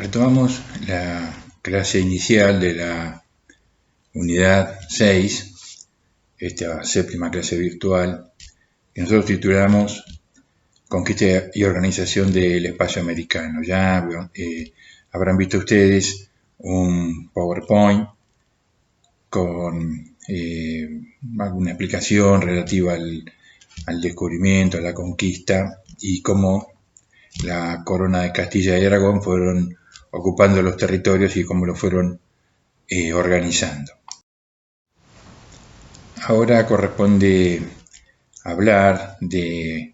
Retomamos la clase inicial de la unidad 6, esta séptima clase virtual, que nosotros titulamos Conquista y Organización del Espacio Americano. Ya habrán visto ustedes un PowerPoint con alguna explicación relativa al descubrimiento, a la conquista y cómo la corona de Castilla y Aragón fueron ocupando los territorios y cómo lo fueron organizando. Ahora corresponde hablar de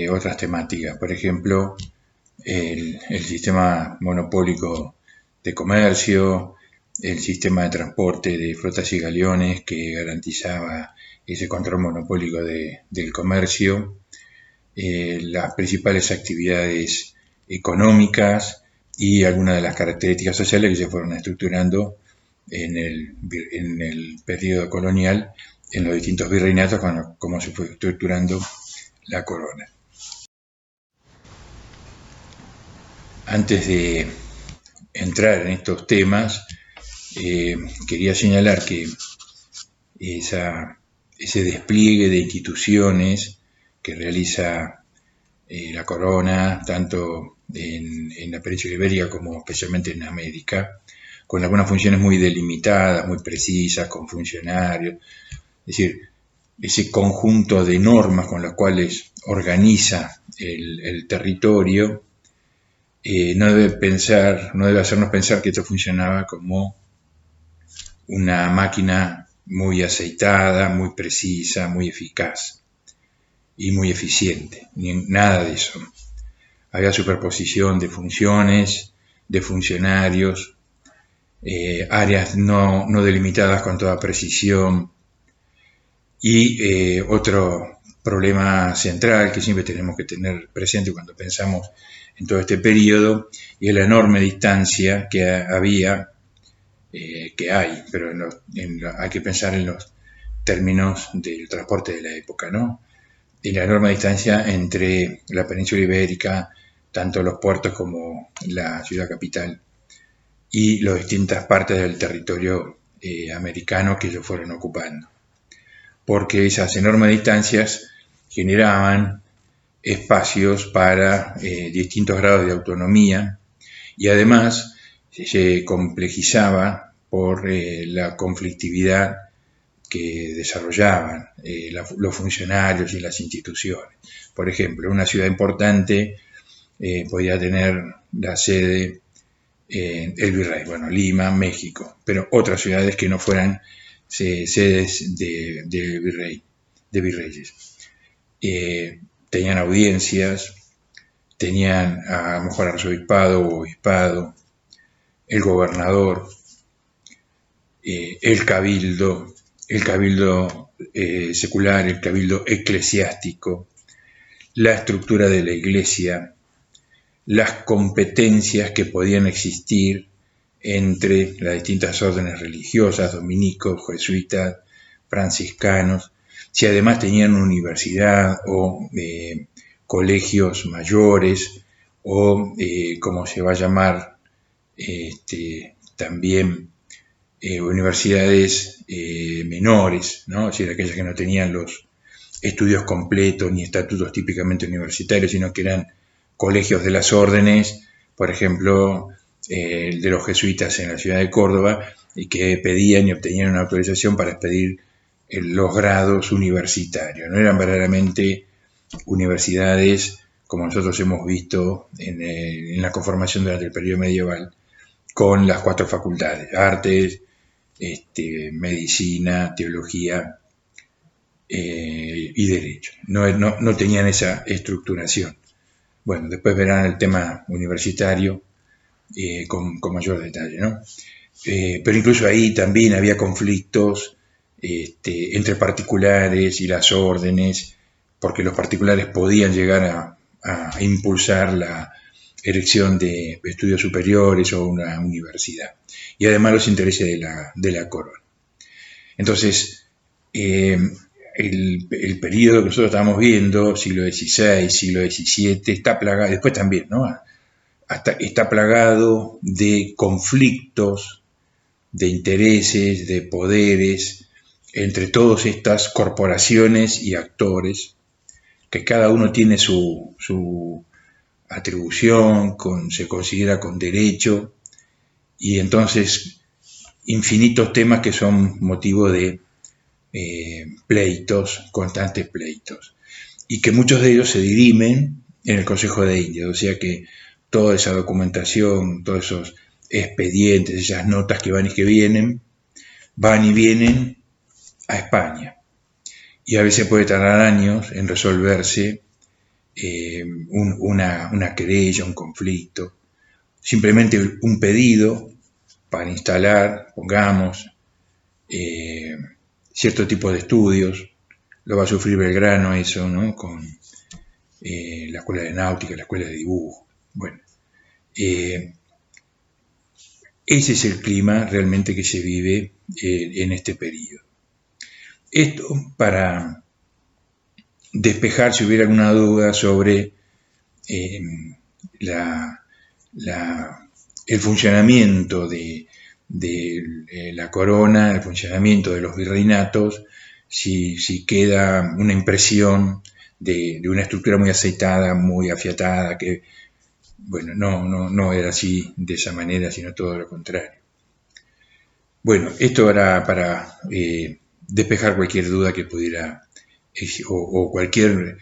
otras temáticas, por ejemplo, el sistema monopólico de comercio, el sistema de transporte de flotas y galeones que garantizaba ese control monopólico del comercio, las principales actividades económicas y algunas de las características sociales que se fueron estructurando en el periodo colonial en los distintos virreinatos, como se fue estructurando la corona. Antes de entrar en estos temas, quería señalar que ese despliegue de instituciones que realiza la corona, tanto en la península ibérica como especialmente en América, con algunas funciones muy delimitadas, muy precisas, con funcionarios, es decir, ese conjunto de normas con las cuales organiza el territorio, no debe hacernos pensar que esto funcionaba como una máquina muy aceitada, muy precisa, muy eficaz y muy eficiente, nada de eso. Había superposición de funciones, de funcionarios, áreas no delimitadas con toda precisión, y otro problema central que siempre tenemos que tener presente cuando pensamos en todo este periodo, y es la enorme distancia que había, que hay, pero hay que pensar en los términos del transporte de la época, ¿no? Y la enorme distancia entre la península ibérica, tanto los puertos como la ciudad capital, y las distintas partes del territorio americano que ellos fueron ocupando. Porque esas enormes distancias generaban espacios para distintos grados de autonomía y además se complejizaba por la conflictividad que desarrollaban los funcionarios y las instituciones. Por ejemplo, una ciudad importante podía tener la sede el virrey, Lima, México, pero otras ciudades que no fueran sedes de virreyes. Tenían audiencias, tenían a lo mejor arzobispado o obispado, el gobernador, el cabildo secular, el cabildo eclesiástico, la estructura de la iglesia, las competencias que podían existir entre las distintas órdenes religiosas, dominicos, jesuitas, franciscanos, si además tenían una universidad o colegios mayores o, como se va a llamar, también universidades menores, ¿no? Es decir, aquellas que no tenían los estudios completos ni estatutos típicamente universitarios, sino que eran colegios de las órdenes, por ejemplo, el de los jesuitas en la ciudad de Córdoba, y que pedían y obtenían una autorización para expedir los grados universitarios. No eran verdaderamente universidades como nosotros hemos visto en la conformación durante el periodo medieval, con las 4 facultades: artes, medicina, teología y derecho. No tenían esa estructuración. Bueno, después verán el tema universitario con mayor detalle, ¿no? Pero incluso ahí también había conflictos entre particulares y las órdenes, porque los particulares podían llegar a impulsar la erección de estudios superiores o una universidad, y además los intereses de la corona. Entonces, el periodo que nosotros estamos viendo, siglo XVI, siglo XVII, está plagado, después también, ¿no? está plagado de conflictos, de intereses, de poderes entre todas estas corporaciones y actores, que cada uno tiene su atribución, se considera con derecho, y entonces infinitos temas que son motivo de pleitos, constantes pleitos, y que muchos de ellos se dirimen en el Consejo de Indias, o sea que toda esa documentación, todos esos expedientes, esas notas que van y vienen a España, y a veces puede tardar años en resolverse una querella, un conflicto, simplemente un pedido para instalar, pongamos, cierto tipo de estudios. Lo va a sufrir Belgrano eso, ¿no? Con la escuela de náutica, la escuela de dibujo. Bueno, ese es el clima realmente que se vive en este periodo. Esto para despejar si hubiera alguna duda sobre el funcionamiento de la corona, el funcionamiento de los virreinatos, si queda una impresión de una estructura muy aceitada, muy afiatada, que bueno, no era así de esa manera, sino todo lo contrario. Bueno, esto era para despejar cualquier duda que pudiera, o cualquier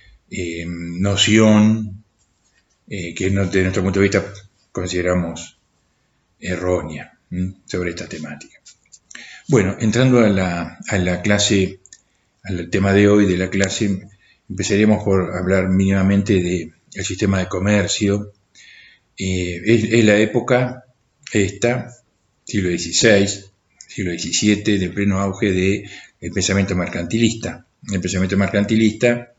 noción que de nuestro punto de vista consideramos errónea sobre esta temática. Bueno, entrando a la clase, al tema de hoy de la clase, empezaríamos por hablar mínimamente del sistema de comercio. Es la época esta, siglo XVI, siglo XVII, de pleno auge del pensamiento mercantilista. El pensamiento mercantilista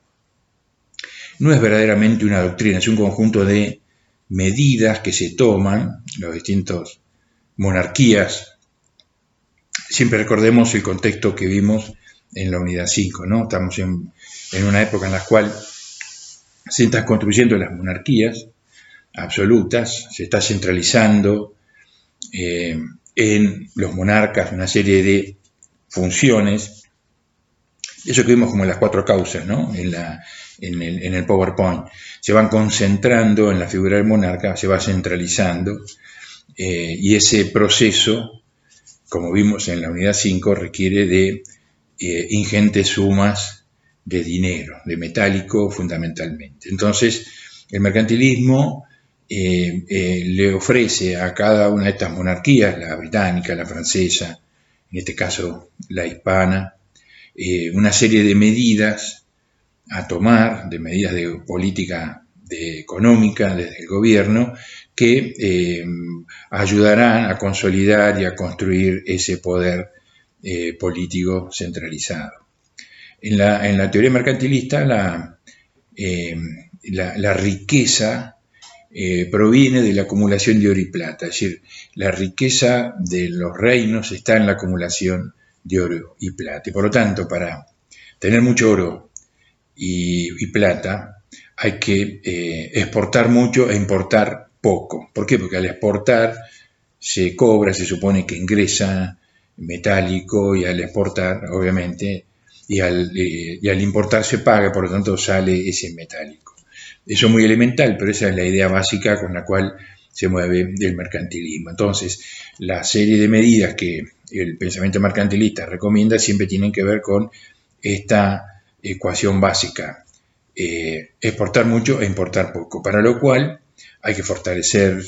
no es verdaderamente una doctrina, es un conjunto de medidas que se toman, las distintas monarquías. Siempre recordemos el contexto que vimos en la unidad 5, ¿no? Estamos en una época en la cual se están construyendo las monarquías absolutas, se está centralizando en los monarcas una serie de funciones, eso que vimos como las 4 causas, ¿no? En el PowerPoint, se van concentrando en la figura del monarca, se va centralizando, y ese proceso, como vimos en la unidad 5, requiere de ingentes sumas de dinero, de metálico fundamentalmente. Entonces, el mercantilismo le ofrece a cada una de estas monarquías, la británica, la francesa, en este caso la hispana, una serie de medidas a tomar, de medidas de política económica desde el gobierno, que ayudarán a consolidar y a construir ese poder político centralizado. En la teoría mercantilista, la riqueza proviene de la acumulación de oro y plata, es decir, la riqueza de los reinos está en la acumulación de oro y plata. Y por lo tanto, para tener mucho oro y plata, hay que exportar mucho e importar poco. ¿Por qué? Porque al exportar se cobra, se supone que ingresa metálico, y al exportar, obviamente, y al importar se paga, por lo tanto sale ese metálico. Eso es muy elemental, pero esa es la idea básica con la cual se mueve el mercantilismo. Entonces, la serie de medidas que el pensamiento mercantilista recomienda siempre tienen que ver con esta ecuación básica: exportar mucho e importar poco, para lo cual hay que fortalecer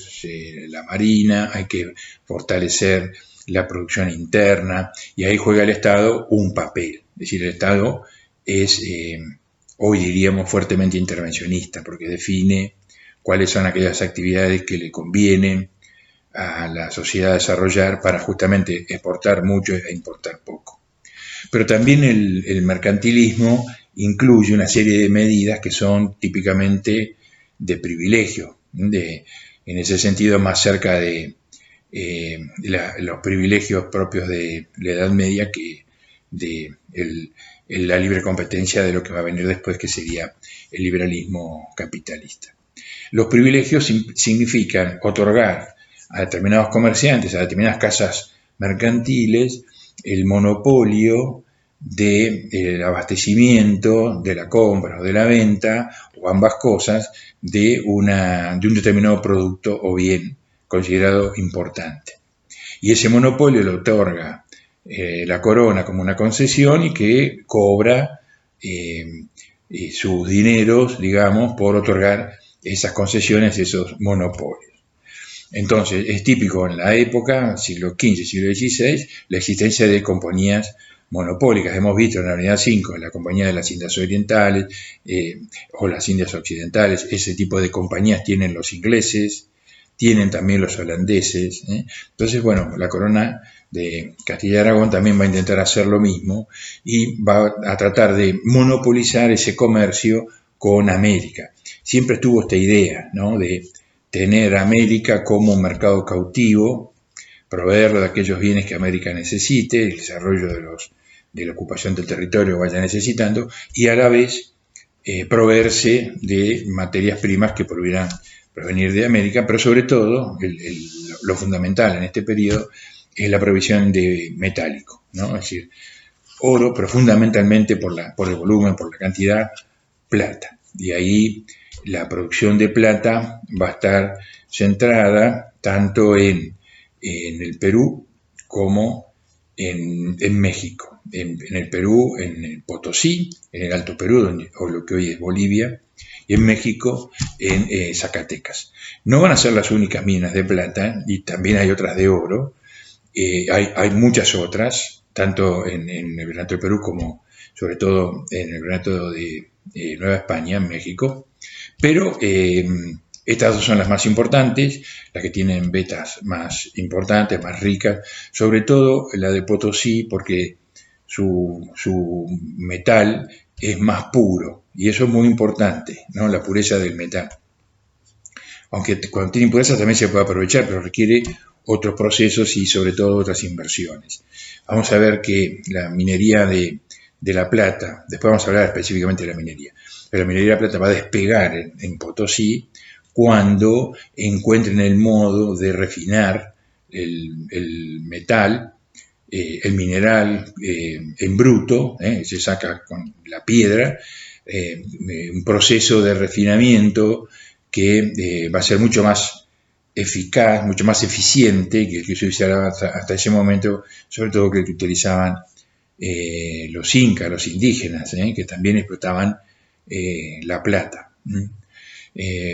la marina, hay que fortalecer la producción interna, y ahí juega el Estado un papel. Es decir, el Estado es, hoy diríamos, fuertemente intervencionista, porque define cuáles son aquellas actividades que le convienen a la sociedad desarrollar para justamente exportar mucho e importar poco. Pero también el mercantilismo incluye una serie de medidas que son típicamente de privilegio, en ese sentido más cerca de los privilegios propios de la Edad Media que de la libre competencia de lo que va a venir después, que sería el liberalismo capitalista. Los privilegios significan otorgar a determinados comerciantes, a determinadas casas mercantiles, el monopolio del abastecimiento, de la compra o de la venta, o ambas cosas, de un determinado producto o bien considerado importante. Y ese monopolio lo otorga la corona como una concesión y que cobra sus dineros, digamos, por otorgar esas concesiones, esos monopolios. Entonces, es típico en la época, siglo XV, siglo XVI, la existencia de compañías monopólicas. Hemos visto en la unidad 5, la Compañía de las Indias Orientales o las Indias Occidentales, ese tipo de compañías tienen los ingleses, tienen también los holandeses. Entonces, bueno, la corona de Castilla y Aragón también va a intentar hacer lo mismo y va a tratar de monopolizar ese comercio con América. Siempre estuvo esta idea, ¿no?, de tener a América como un mercado cautivo, proveerlo de aquellos bienes que América necesite, el desarrollo de la ocupación del territorio vaya necesitando, y a la vez proveerse de materias primas que pudieran provenir de América, pero sobre todo, lo fundamental en este periodo es la provisión de metálico, ¿no? Es decir, oro, pero fundamentalmente por el volumen, por la cantidad, plata. Y ahí la producción de plata va a estar centrada tanto en el Perú como en México. En el Perú, en el Potosí, en el Alto Perú, o lo que hoy es Bolivia, y en México, en Zacatecas. No van a ser las únicas minas de plata, y también hay otras de oro. Hay muchas otras, tanto en el Virreinato del Perú como sobre todo en el Virreinato de Nueva España, en México. Pero estas dos son las más importantes, las que tienen vetas más importantes, más ricas, sobre todo la de Potosí, porque su metal es más puro, y eso es muy importante, ¿no?, la pureza del metal. Aunque cuando tiene impurezas también se puede aprovechar, pero requiere otros procesos y sobre todo otras inversiones. Vamos a ver que la minería de la plata, después vamos a hablar específicamente de la minería, pero la minería de la plata va a despegar en Potosí cuando encuentren el modo de refinar el metal, el mineral en bruto, se saca con la piedra, un proceso de refinamiento que va a ser mucho más eficaz, mucho más eficiente que el que se usaba hasta ese momento, sobre todo que el que utilizaban los incas, los indígenas, que también explotaban la plata.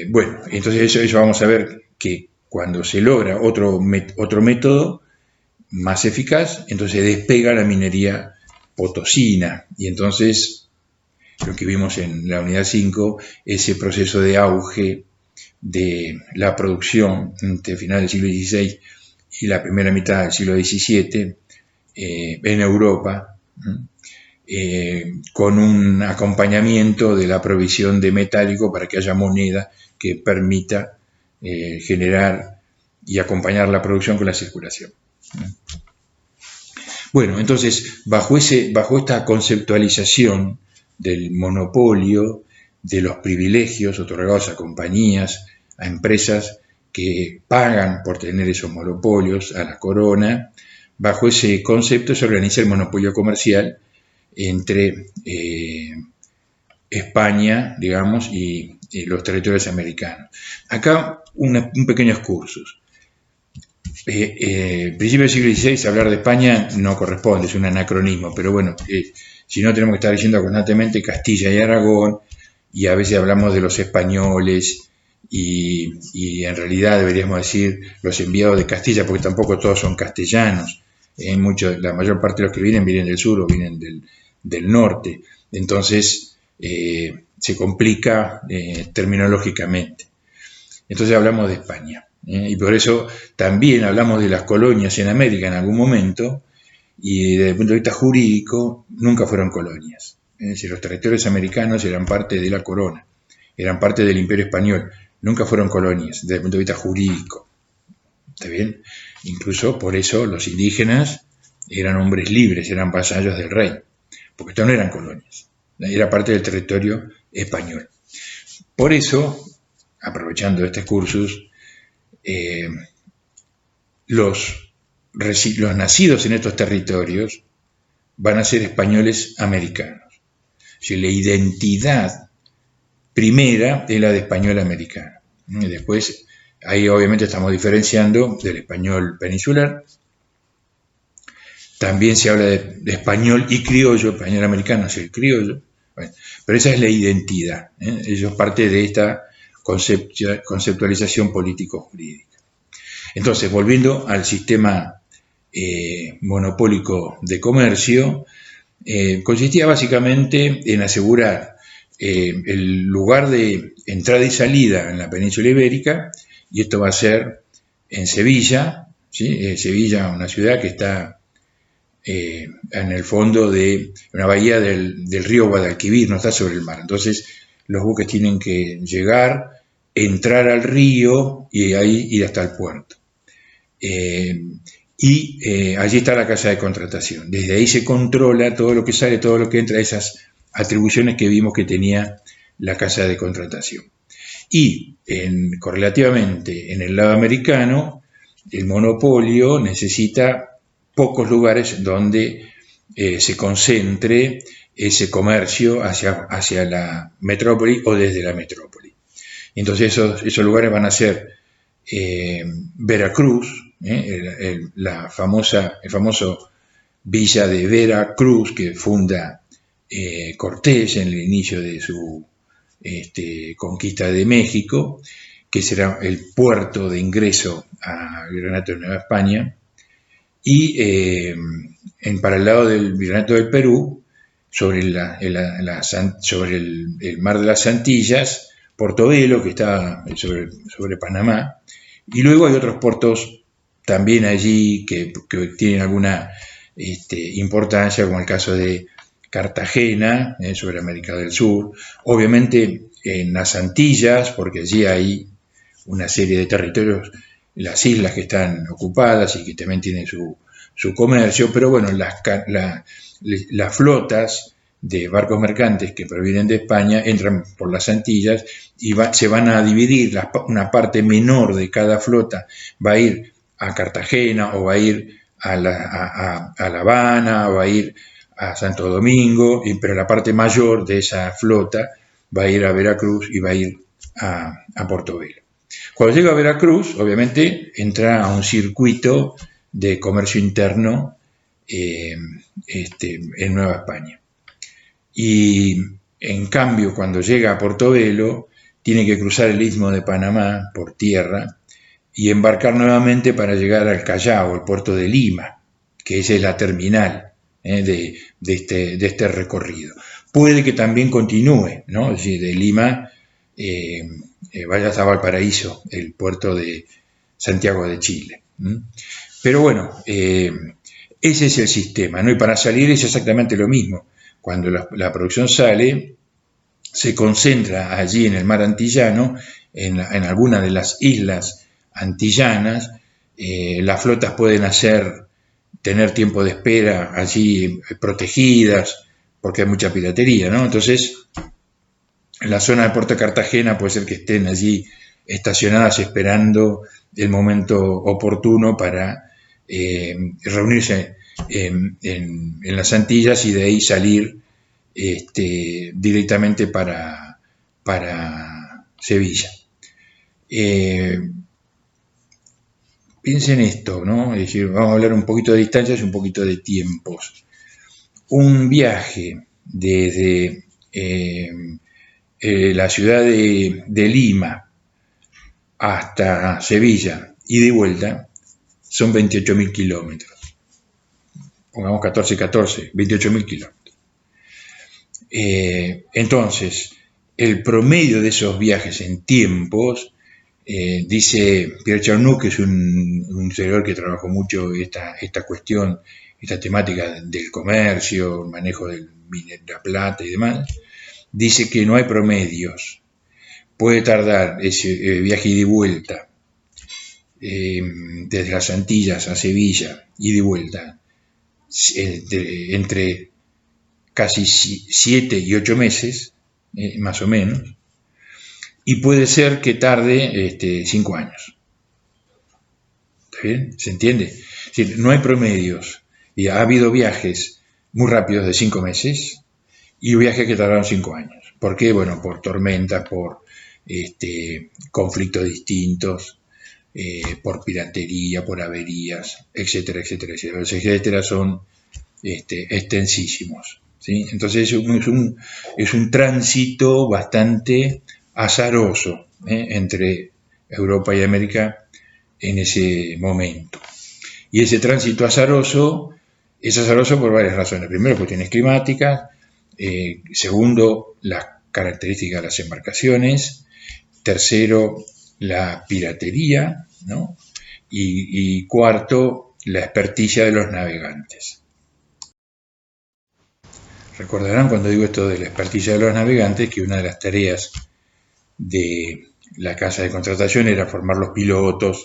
Bueno, entonces eso vamos a ver que cuando se logra otro método más eficaz, entonces despega la minería potosina, y entonces lo que vimos en la unidad 5, ese proceso de auge de la producción entre finales del siglo XVI y la primera mitad del siglo XVII en Europa, con un acompañamiento de la provisión de metálico para que haya moneda que permita generar y acompañar la producción con la circulación. Bueno, entonces, bajo esta conceptualización del monopolio, de los privilegios otorgados a compañías, a empresas que pagan por tener esos monopolios, a la corona, bajo ese concepto se organiza el monopolio comercial entre España, digamos, y los territorios americanos. Acá un pequeño excursus. Principio del siglo XVI, hablar de España no corresponde, es un anacronismo, pero bueno, si no tenemos que estar diciendo constantemente Castilla y Aragón, y a veces hablamos de los españoles, y en realidad deberíamos decir los enviados de Castilla, porque tampoco todos son castellanos. La mayor parte de los que vienen del sur o vienen del norte, entonces se complica terminológicamente. Entonces hablamos de España. Y por eso también hablamos de las colonias en América en algún momento, y desde el punto de vista jurídico nunca fueron colonias. Es decir, los territorios americanos eran parte de la corona, eran parte del Imperio Español, nunca fueron colonias desde el punto de vista jurídico. ¿Está bien? Incluso por eso los indígenas eran hombres libres, eran vasallos del rey, porque estos no eran colonias, era parte del territorio español. Por eso aprovechando este cursus, los nacidos en estos territorios van a ser españoles americanos. Si la identidad primera es la de español americano. Y después, ahí obviamente estamos diferenciando del español peninsular. También se habla de español y criollo, español americano es el criollo. Bueno, pero esa es la identidad. Eso es parte de esta conceptualización político-jurídica. Entonces, volviendo al sistema monopólico de comercio, consistía básicamente en asegurar el lugar de entrada y salida en la península ibérica, y esto va a ser en Sevilla, ¿sí? Sevilla, una ciudad que está en el fondo de una bahía del río Guadalquivir, no está sobre el mar. Entonces, los buques tienen que llegar, entrar al río y ahí ir hasta el puerto. Allí está la casa de contratación. Desde ahí se controla todo lo que sale, todo lo que entra, esas atribuciones que vimos que tenía la casa de contratación. Y correlativamente en el lado americano, el monopolio necesita pocos lugares donde se concentre ese comercio hacia la metrópoli o desde la metrópoli. Entonces esos lugares van a ser Veracruz, el famoso villa de Veracruz que funda Cortés en el inicio de su conquista de México, que será el puerto de ingreso al Virreinato de Nueva España, y para el lado del Virreinato del Perú, sobre el mar de las Antillas, Portobelo, que está sobre Panamá, y luego hay otros puertos también allí que tienen alguna importancia, como el caso de Cartagena, sobre América del Sur, obviamente en las Antillas, porque allí hay una serie de territorios, las islas que están ocupadas y que también tienen su comercio, pero bueno, las flotas de barcos mercantes que provienen de España entran por las Antillas y se van a dividir, una parte menor de cada flota va a ir a Cartagena o va a ir a La Habana o va a ir a Santo Domingo, pero la parte mayor de esa flota va a ir a Veracruz y va a ir a Portobelo. Cuando llega a Veracruz, obviamente entra a un circuito de comercio interno en Nueva España. Y en cambio, cuando llega a Portobelo, tiene que cruzar el Istmo de Panamá por tierra y embarcar nuevamente para llegar al Callao, el puerto de Lima, que esa es la terminal de este recorrido. Puede que también continúe, ¿no? Es decir, de Lima vaya hasta Valparaíso, el puerto de Santiago de Chile. Pero bueno, ese es el sistema, ¿no? Y para salir es exactamente lo mismo. Cuando la producción sale, se concentra allí en el mar antillano, en alguna de las islas antillanas. Las flotas pueden tener tiempo de espera allí protegidas, porque hay mucha piratería, ¿no? Entonces, en la zona de Puerto Cartagena puede ser que estén allí estacionadas esperando el momento oportuno para reunirse en las Antillas y de ahí salir directamente para Sevilla. Piensen esto, ¿no? Es decir, vamos a hablar un poquito de distancias y un poquito de tiempos. Un viaje desde la ciudad de Lima hasta Sevilla y de vuelta son 28.000 kilómetros. Pongamos 14, 28.000 kilómetros. Entonces, el promedio de esos viajes en tiempos, dice Pierre Charnoux, que es un historiador que trabajó mucho esta cuestión, esta temática del comercio, el manejo de la plata y demás, dice que no hay promedios. Puede tardar ese viaje ida y vuelta desde las Antillas a Sevilla, ida y vuelta, entre casi 7 y 8 meses, más o menos, y puede ser que tarde 5 años. ¿Está bien? ¿Se entiende? Es decir, no hay promedios. Y ha habido viajes muy rápidos de 5 meses y viajes que tardaron 5 años. ¿Por qué? Bueno, por tormentas, por conflictos distintos, por piratería, por averías, etcétera, etcétera, etcétera. Los etcétera son extensísimos. ¿Sí? Entonces es un tránsito bastante azaroso entre Europa y América en ese momento. Y ese tránsito es azaroso por varias razones. Primero, cuestiones climáticas. Segundo, las características de las embarcaciones. Tercero, la piratería, ¿no? Y cuarto, la experticia de los navegantes. Recordarán cuando digo esto de la experticia de los navegantes que una de las tareas de la casa de contratación era formar los pilotos,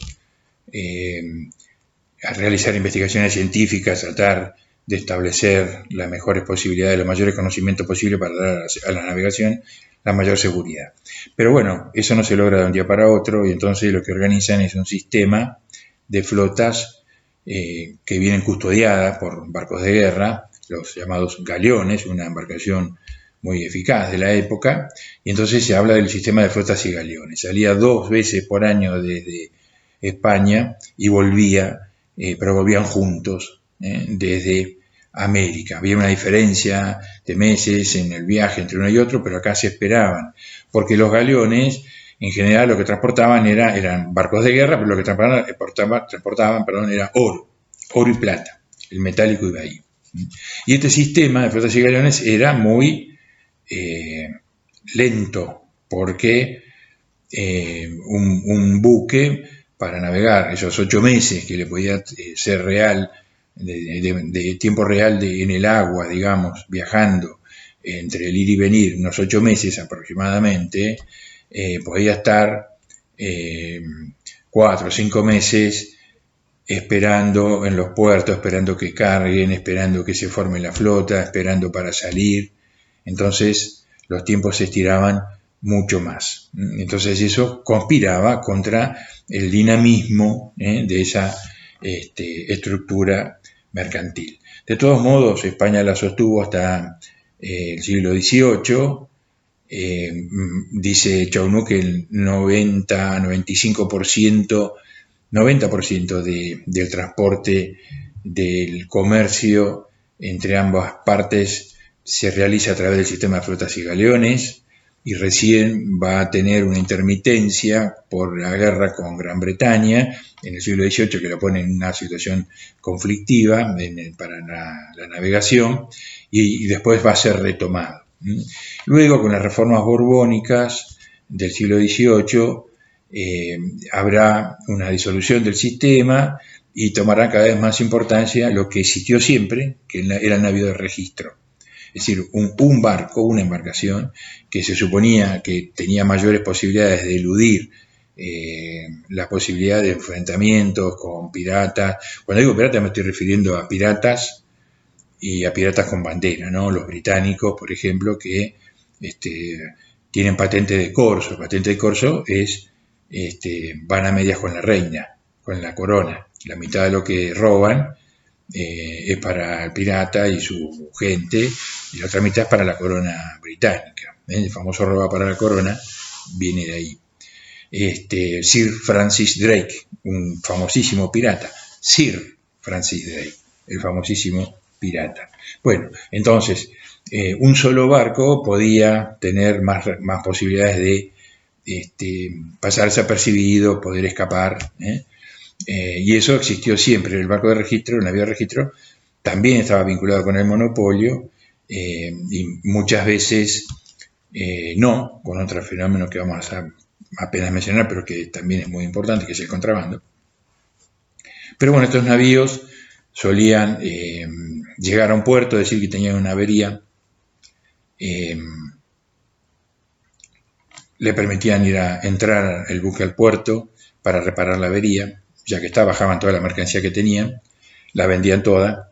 a realizar investigaciones científicas, tratar de establecer las mejores posibilidades, los mayores conocimientos posibles para dar a la navegación la mayor seguridad. Pero bueno, eso no se logra de un día para otro y entonces lo que organizan es un sistema de flotas que vienen custodiadas por barcos de guerra, los llamados galeones, una embarcación muy eficaz de la época, y entonces se habla del sistema de flotas y galeones. Salía 2 veces por año desde España y volvía, pero volvían juntos desde América. Había una diferencia de meses en el viaje entre uno y otro, pero acá se esperaban, porque los galeones en general lo que transportaban eran barcos de guerra, pero lo que transportaban era oro y plata, el metálico iba ahí. Y este sistema de flotas y galeones era muy lento, porque un buque para navegar esos 8 meses que le podía ser real, de tiempo real en el agua, digamos, viajando entre el ir y venir, unos 8 meses aproximadamente, podía estar 4 o 5 meses esperando en los puertos, esperando que carguen, esperando que se forme la flota, esperando para salir. Entonces los tiempos se estiraban mucho más. Entonces eso conspiraba contra el dinamismo de esa estructura mercantil. De todos modos, España la sostuvo hasta el siglo XVIII. Dice Chaunú que el 90% del transporte del comercio entre ambas partes se realiza a través del sistema de flotas y galeones, y recién va a tener una intermitencia por la guerra con Gran Bretaña en el siglo XVIII, que lo pone en una situación conflictiva para la navegación, y después va a ser retomado. Luego, con las reformas borbónicas del siglo XVIII, habrá una disolución del sistema y tomará cada vez más importancia lo que existió siempre, que era el navío de registro. Es decir, un barco, una embarcación que se suponía que tenía mayores posibilidades de eludir la posibilidad de enfrentamientos con piratas. Cuando digo piratas me estoy refiriendo a piratas y a piratas con bandera, ¿no? Los británicos, por ejemplo, que tienen patente de corso. Patente de corso es, van a medias con la reina, con la corona. La mitad de lo que roban es para el pirata y su gente, y la otra mitad es para la corona británica. El famoso roba para la corona viene de ahí. Sir Francis Drake, un famosísimo pirata. Sir Francis Drake, el famosísimo pirata. Bueno, entonces, un solo barco podía tener más posibilidades de pasar desapercibido, poder escapar, y eso existió siempre. El barco de registro, el navío de registro, también estaba vinculado con el monopolio, y muchas veces no, con otro fenómeno que vamos a apenas mencionar, pero que también es muy importante, que es el contrabando. Pero bueno, estos navíos solían llegar a un puerto, decir que tenían una avería, le permitían entrar el buque al puerto para reparar la avería, ya que bajaban toda la mercancía que tenían, la vendían toda,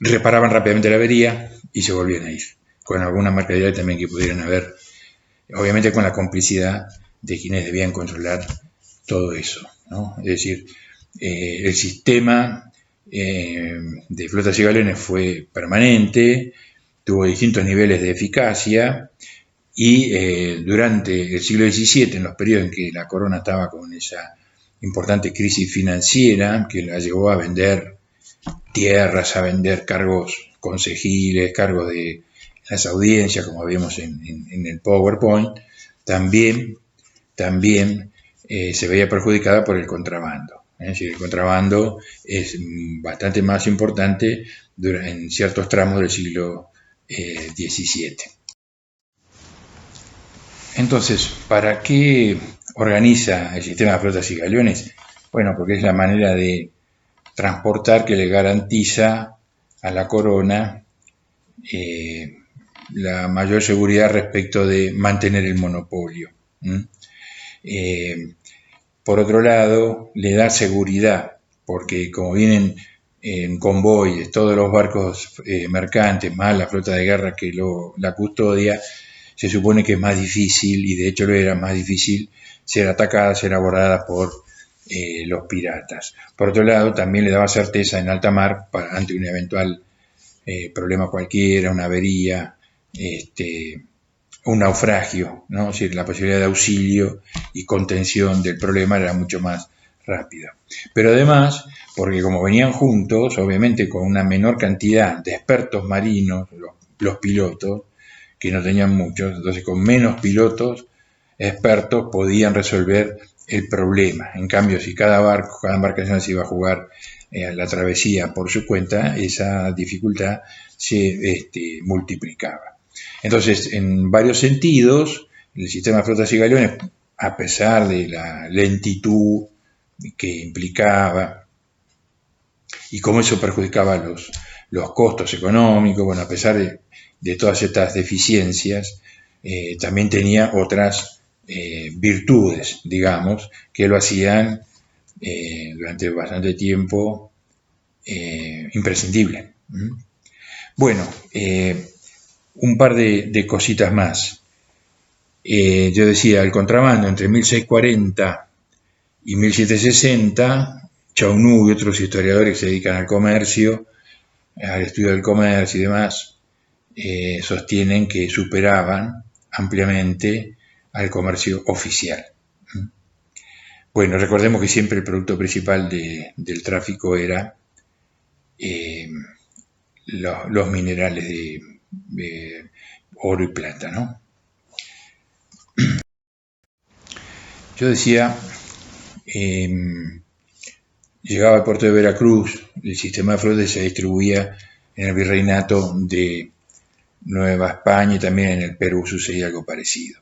reparaban rápidamente la avería y se volvían a ir, con alguna mercadería también que pudieran haber obviamente con la complicidad de quienes debían controlar todo eso, ¿no? Es decir, el sistema de flotas y galeones fue permanente, tuvo distintos niveles de eficacia y durante el siglo XVII, en los periodos en que la corona estaba con esa importante crisis financiera que la llevó a vender tierras, a vender cargos consejiles, cargos de las audiencias, como vemos en el PowerPoint, también se veía perjudicada por el contrabando. Es decir, el contrabando es bastante más importante en ciertos tramos del siglo XVII. Entonces, ¿para qué organiza el sistema de flotas y galeones? Bueno, porque es la manera de transportar que le garantiza a la corona la mayor seguridad respecto de mantener el monopolio. Por otro lado, le da seguridad, porque como vienen en convoyes todos los barcos mercantes, más la flota de guerra que la custodia, se supone que es más difícil, y de hecho lo era más difícil, ser atacada, ser abordada por los piratas. Por otro lado, también le daba certeza en alta mar ante un eventual problema cualquiera, una avería, un naufragio, ¿no? Es decir, la posibilidad de auxilio y contención del problema era mucho más rápida. Pero además, porque como venían juntos, obviamente con una menor cantidad de expertos marinos, los pilotos, que no tenían muchos, entonces con menos pilotos expertos podían resolver el problema. En cambio, si cada embarcación se iba a jugar la travesía por su cuenta, esa dificultad se multiplicaba. Entonces, en varios sentidos, el sistema de flotas y galeones, a pesar de la lentitud que implicaba y cómo eso perjudicaba los costos económicos, bueno, a pesar de todas estas deficiencias, también tenía otras virtudes, digamos, que lo hacían durante bastante tiempo imprescindible. Bueno, un par de cositas más. Yo decía, el contrabando entre 1640 y 1760, Chaunú y otros historiadores que se dedican al comercio, al estudio del comercio y demás, sostienen que superaban ampliamente al comercio oficial. Bueno, recordemos que siempre el producto principal del tráfico era los minerales de oro y plata, ¿no? Yo decía, llegaba al puerto de Veracruz, el sistema de flotas se distribuía en el virreinato de Nueva España y también en el Perú sucedía algo parecido.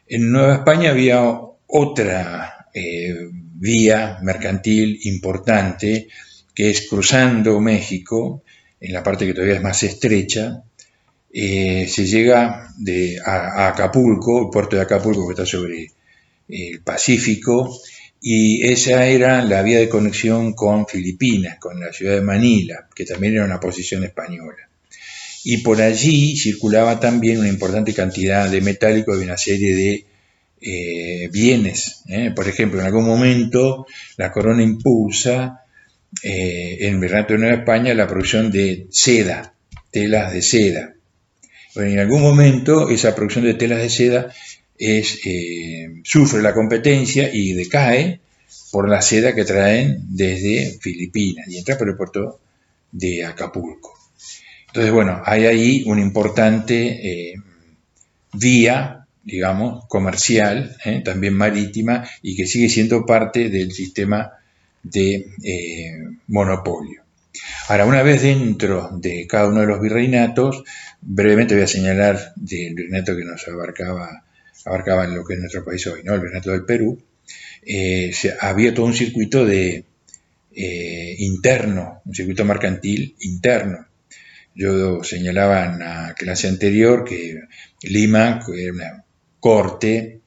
En Nueva España había otra vía mercantil importante, que es cruzando México, en la parte que todavía es más estrecha, se llega a Acapulco, el puerto de Acapulco que está sobre el Pacífico, y esa era la vía de conexión con Filipinas, con la ciudad de Manila, que también era una posición española. Y por allí circulaba también una importante cantidad de metálicos de una serie de bienes. Por ejemplo, en algún momento la corona impulsa en el Virreinato de Nueva España la producción de seda, telas de seda. Bueno, en algún momento esa producción de telas de seda sufre la competencia y decae por la seda que traen desde Filipinas y entra por el puerto de Acapulco. Entonces, bueno, hay ahí una importante vía, digamos, comercial, también marítima, y que sigue siendo parte del sistema de monopolio. Ahora, una vez dentro de cada uno de los virreinatos, brevemente voy a señalar del virreinato que nos abarcaba lo que es nuestro país hoy, ¿no? El virreinato del Perú. Había todo un circuito interno, un circuito mercantil interno. Yo señalaba en la clase anterior que Lima, que era una corte,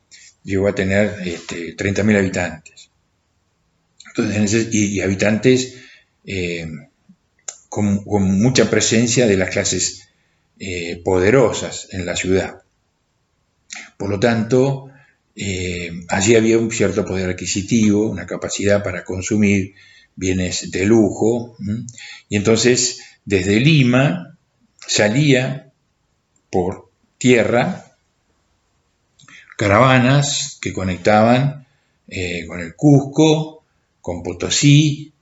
llegó a tener 30.000 habitantes. Entonces, y habitantes con mucha presencia de las clases poderosas en la ciudad. Por lo tanto, allí había un cierto poder adquisitivo, una capacidad para consumir bienes de lujo, y entonces desde Lima salía por tierra caravanas que conectaban con el Cusco, con Potosí,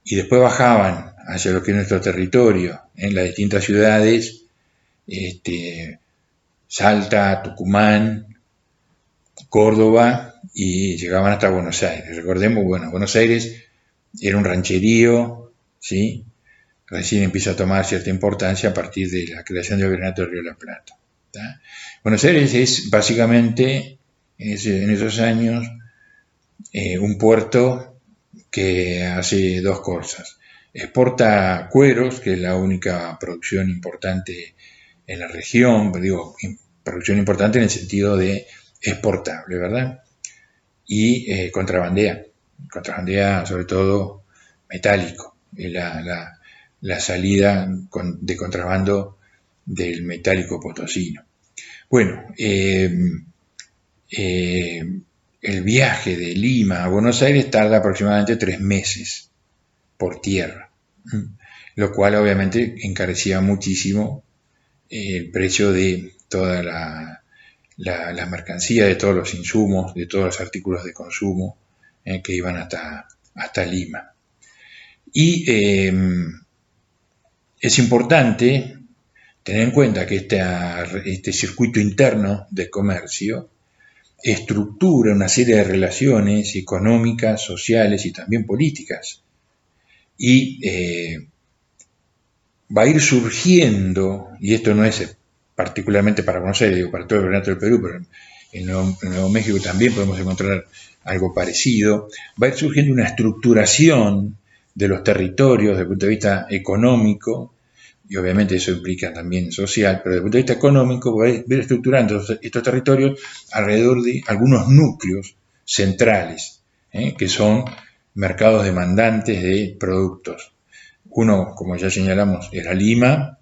y después bajaban hacia lo que es nuestro territorio, en las distintas ciudades, Salta, Tucumán, Córdoba, y llegaban hasta Buenos Aires. Recordemos, bueno, Buenos Aires era un rancherío, ¿sí? Recién empieza a tomar cierta importancia a partir de la creación del Virreinato del Río de la Plata. ¿tá? Buenos Aires es básicamente, en esos años, un puerto que hace dos cosas. Exporta cueros, que es la única producción importante en la región, digo, producción importante en el sentido de exportable, ¿verdad? Y contrabandea sobre todo metálico, la salida de contrabando del metálico potosino. Bueno, el viaje de Lima a Buenos Aires tarda aproximadamente 3 meses por tierra, lo cual obviamente encarecía muchísimo el precio de toda la mercancía, de todos los insumos, de todos los artículos de consumo que iban hasta Lima. Y es importante tener en cuenta que este circuito interno de comercio estructura una serie de relaciones económicas, sociales y también políticas. Y va a ir surgiendo, y esto no es particularmente para Buenos Aires, digo, para todo el Virreinato del Perú, pero en Nuevo México también podemos encontrar algo parecido, va a ir surgiendo una estructuración de los territorios desde el punto de vista económico, y obviamente eso implica también social, pero desde el punto de vista económico va a ir estructurando estos territorios alrededor de algunos núcleos centrales, que son mercados demandantes de productos. Uno, como ya señalamos, era Lima,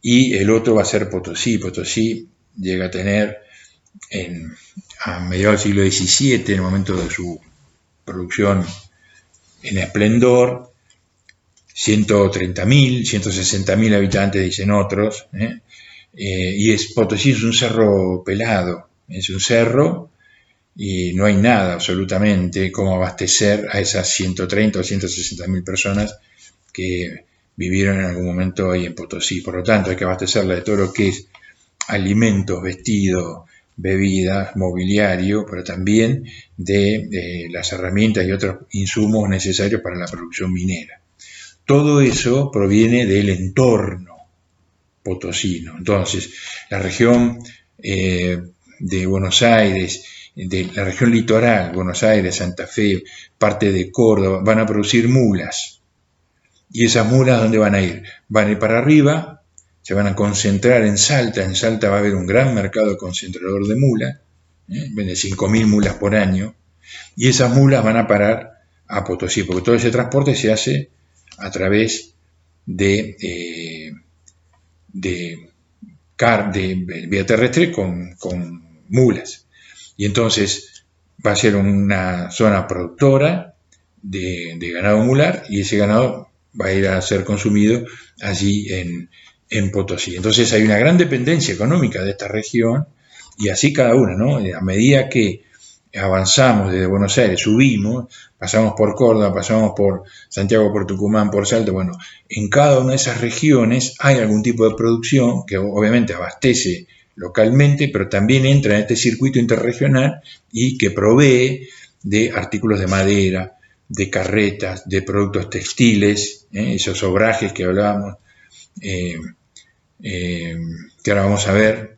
y el otro va a ser Potosí. Potosí llega a tener a mediados del siglo XVII, en el momento de su producción en esplendor, 130.000, 160.000 habitantes, dicen otros, y Potosí es un cerro pelado, es un cerro y no hay nada absolutamente como abastecer a esas 130 o 160.000 personas que vivieron en algún momento ahí en Potosí. Por lo tanto, hay que abastecerla de todo lo que es alimentos, vestidos, bebidas, mobiliario, pero también de las herramientas y otros insumos necesarios para la producción minera. Todo eso proviene del entorno potosino. Entonces, la región de Buenos Aires, de la región litoral, Buenos Aires, Santa Fe, parte de Córdoba, van a producir mulas. ¿Y esas mulas dónde van a ir? Van a ir para arriba, se van a concentrar en Salta va a haber un gran mercado concentrador de mulas, vende 5.000 mulas por año, y esas mulas van a parar a Potosí, porque todo ese transporte se hace a través de vía terrestre con mulas. Y entonces va a ser una zona productora de ganado mular, y ese ganado va a ir a ser consumido allí en Potosí. Entonces hay una gran dependencia económica de esta región, y así cada una, ¿no? A medida que avanzamos desde Buenos Aires, subimos, pasamos por Córdoba, pasamos por Santiago, por Tucumán, por Salta, bueno, en cada una de esas regiones hay algún tipo de producción que obviamente abastece localmente, pero también entra en este circuito interregional y que provee de artículos de madera, de carretas, de productos textiles, esos obrajes que hablábamos, que ahora vamos a ver,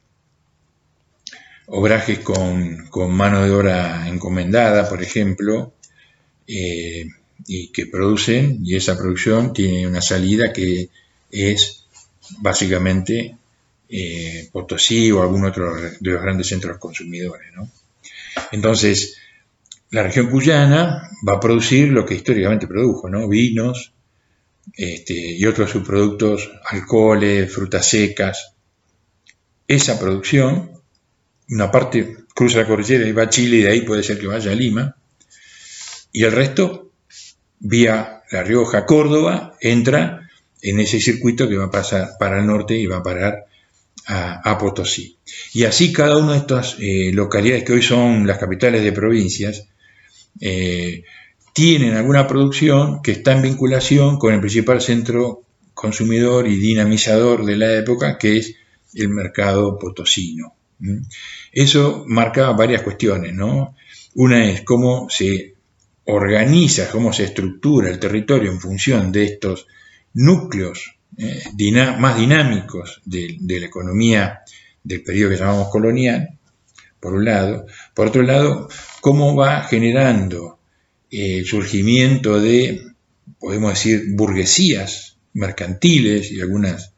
obrajes con mano de obra encomendada, por ejemplo, y que producen, y esa producción tiene una salida que es básicamente Potosí o algún otro de los grandes centros consumidores, ¿no? Entonces, la región cuyana va a producir lo que históricamente produjo, ¿no? Vinos y otros subproductos, alcoholes, frutas secas. Esa producción una parte cruza la cordillera y va a Chile y de ahí puede ser que vaya a Lima, y el resto, vía La Rioja, Córdoba, entra en ese circuito que va a pasar para el norte y va a parar a Potosí. Y así cada una de estas localidades que hoy son las capitales de provincias, tienen alguna producción que está en vinculación con el principal centro consumidor y dinamizador de la época, que es el mercado potosino. Eso marca varias cuestiones, ¿no? Una es cómo se organiza, cómo se estructura el territorio en función de estos núcleos más dinámicos de la economía del periodo que llamamos colonial, por un lado. Por otro lado, cómo va generando el surgimiento de, podemos decir, burguesías mercantiles y algunas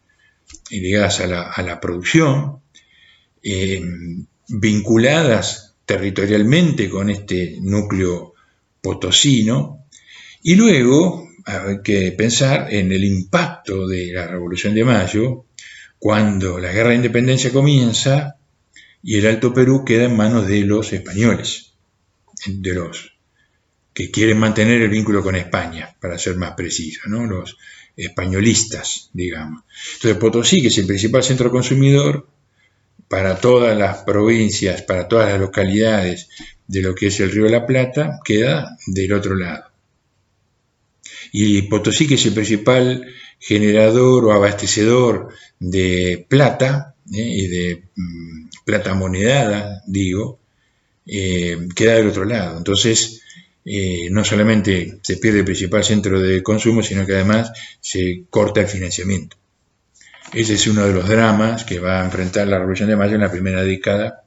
ligadas a la producción, vinculadas territorialmente con este núcleo potosino, y luego hay que pensar en el impacto de la Revolución de Mayo, cuando la Guerra de Independencia comienza y el Alto Perú queda en manos de los españoles, de los que quieren mantener el vínculo con España, para ser más preciso, ¿no? Los españolistas, digamos. Entonces Potosí, que es el principal centro consumidor para todas las provincias, para todas las localidades de lo que es el Río de la Plata, queda del otro lado. Y Potosí, que es el principal generador o abastecedor de plata, y de plata monedada, digo, queda del otro lado. Entonces, no solamente se pierde el principal centro de consumo, sino que además se corta el financiamiento. Ese es uno de los dramas que va a enfrentar la Revolución de Mayo en la primera década,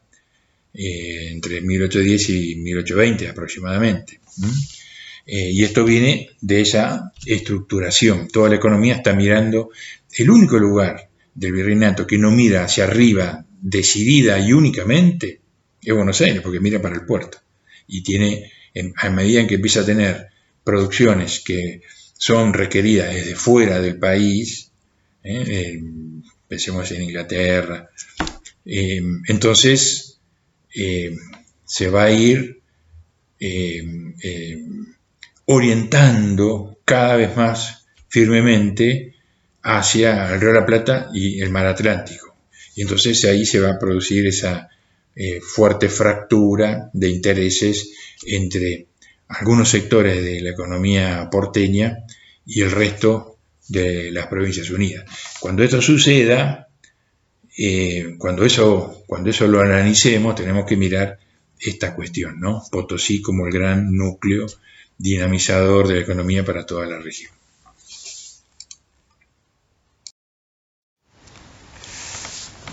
entre 1810 y 1820 aproximadamente. Y esto viene de esa estructuración. Toda la economía está mirando, el único lugar del virreinato que no mira hacia arriba decidida y únicamente es Buenos Aires, porque mira para el puerto. Y tiene, a medida en que empieza a tener producciones que son requeridas desde fuera del país, pensemos en Inglaterra, entonces se va a ir orientando cada vez más firmemente hacia el Río de la Plata y el mar Atlántico. Y entonces ahí se va a producir esa fuerte fractura de intereses entre algunos sectores de la economía porteña y el resto de las Provincias Unidas. Cuando esto suceda, cuando eso lo analicemos, tenemos que mirar esta cuestión, ¿no? Potosí como el gran núcleo dinamizador de la economía para toda la región.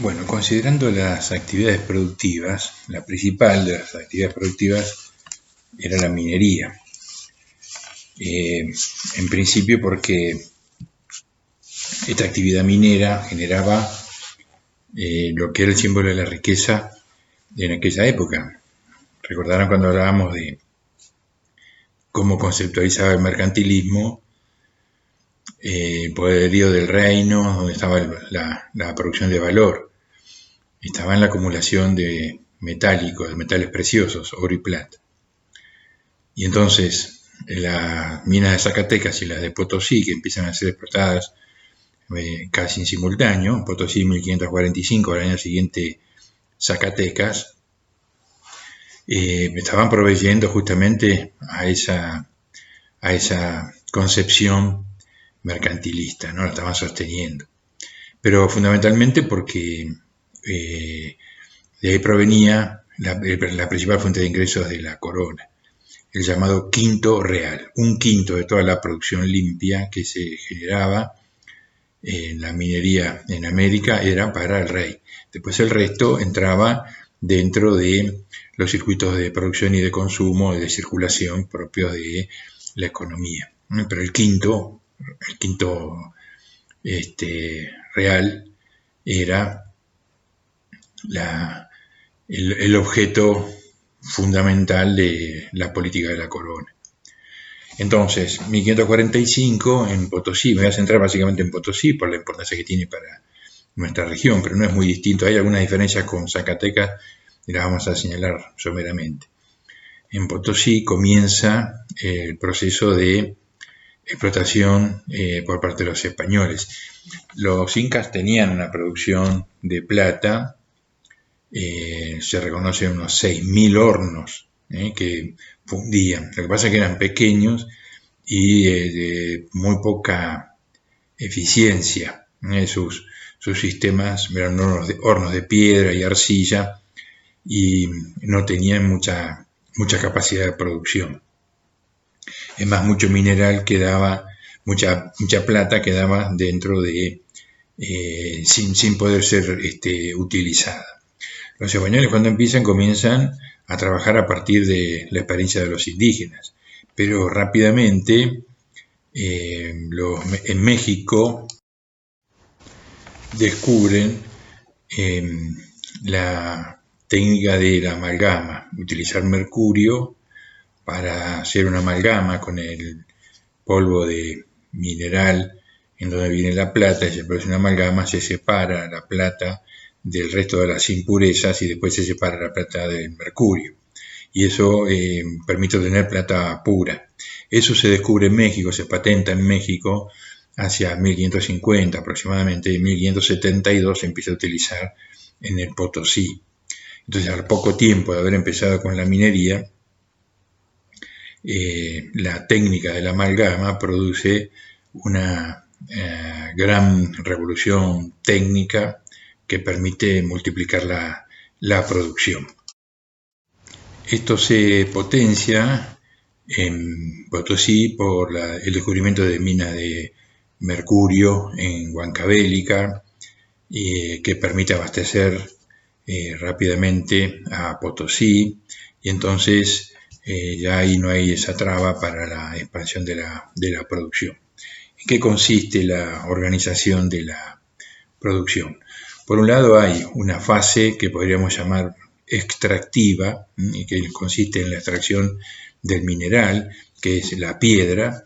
Bueno, considerando las actividades productivas, la principal de las actividades productivas era la minería. En principio porque esta actividad minera generaba lo que era el símbolo de la riqueza en aquella época. Recordarán cuando hablábamos de cómo conceptualizaba el mercantilismo, el poderío del reino, donde estaba la producción de valor. Estaba en la acumulación de metálicos, de metales preciosos, oro y plata. Y entonces las minas de Zacatecas y las de Potosí, que empiezan a ser explotadas casi en simultáneo, Potosí 1545, al año siguiente Zacatecas, estaban proveyendo justamente a esa concepción mercantilista, ¿no? La estaban sosteniendo. Pero fundamentalmente porque de ahí provenía la principal fuente de ingresos de la corona, el llamado quinto real, un quinto de toda la producción limpia que se generaba en la minería en América era para el rey. Después el resto entraba dentro de los circuitos de producción y de consumo y de circulación propios de la economía. Pero el quinto real era el objeto fundamental de la política de la corona. Entonces, 1545 en Potosí, me voy a centrar básicamente en Potosí por la importancia que tiene para nuestra región, pero no es muy distinto. Hay algunas diferencias con Zacatecas y las vamos a señalar someramente. En Potosí comienza el proceso de explotación por parte de los españoles. Los incas tenían una producción de plata, se reconocen unos 6.000 hornos que fundían. Lo que pasa es que eran pequeños y de muy poca eficiencia. Sus sistemas eran hornos de piedra y arcilla y no tenían mucha capacidad de producción. Es más, mucho mineral quedaba, mucha plata quedaba dentro de, sin poder ser utilizada. Los españoles cuando comienzan a trabajar a partir de la experiencia de los indígenas, pero rápidamente en México descubren la técnica de la amalgama, utilizar mercurio para hacer una amalgama con el polvo de mineral en donde viene la plata, y se produce una amalgama, se separa la plata del resto de las impurezas y después se separa la plata del mercurio. Y eso permite obtener plata pura. Eso se descubre en México, se patenta en México hacia 1550 aproximadamente, en 1572 se empieza a utilizar en el Potosí. Entonces, al poco tiempo de haber empezado con la minería, la técnica de la amalgama produce una gran revolución técnica que permite multiplicar la producción. Esto se potencia en Potosí por el descubrimiento de minas de mercurio en Huancavelica, que permite abastecer rápidamente a Potosí, y entonces ya ahí no hay esa traba para la expansión de la producción. ¿En qué consiste la organización de la producción? Por un lado hay una fase que podríamos llamar extractiva, que consiste en la extracción del mineral, que es la piedra.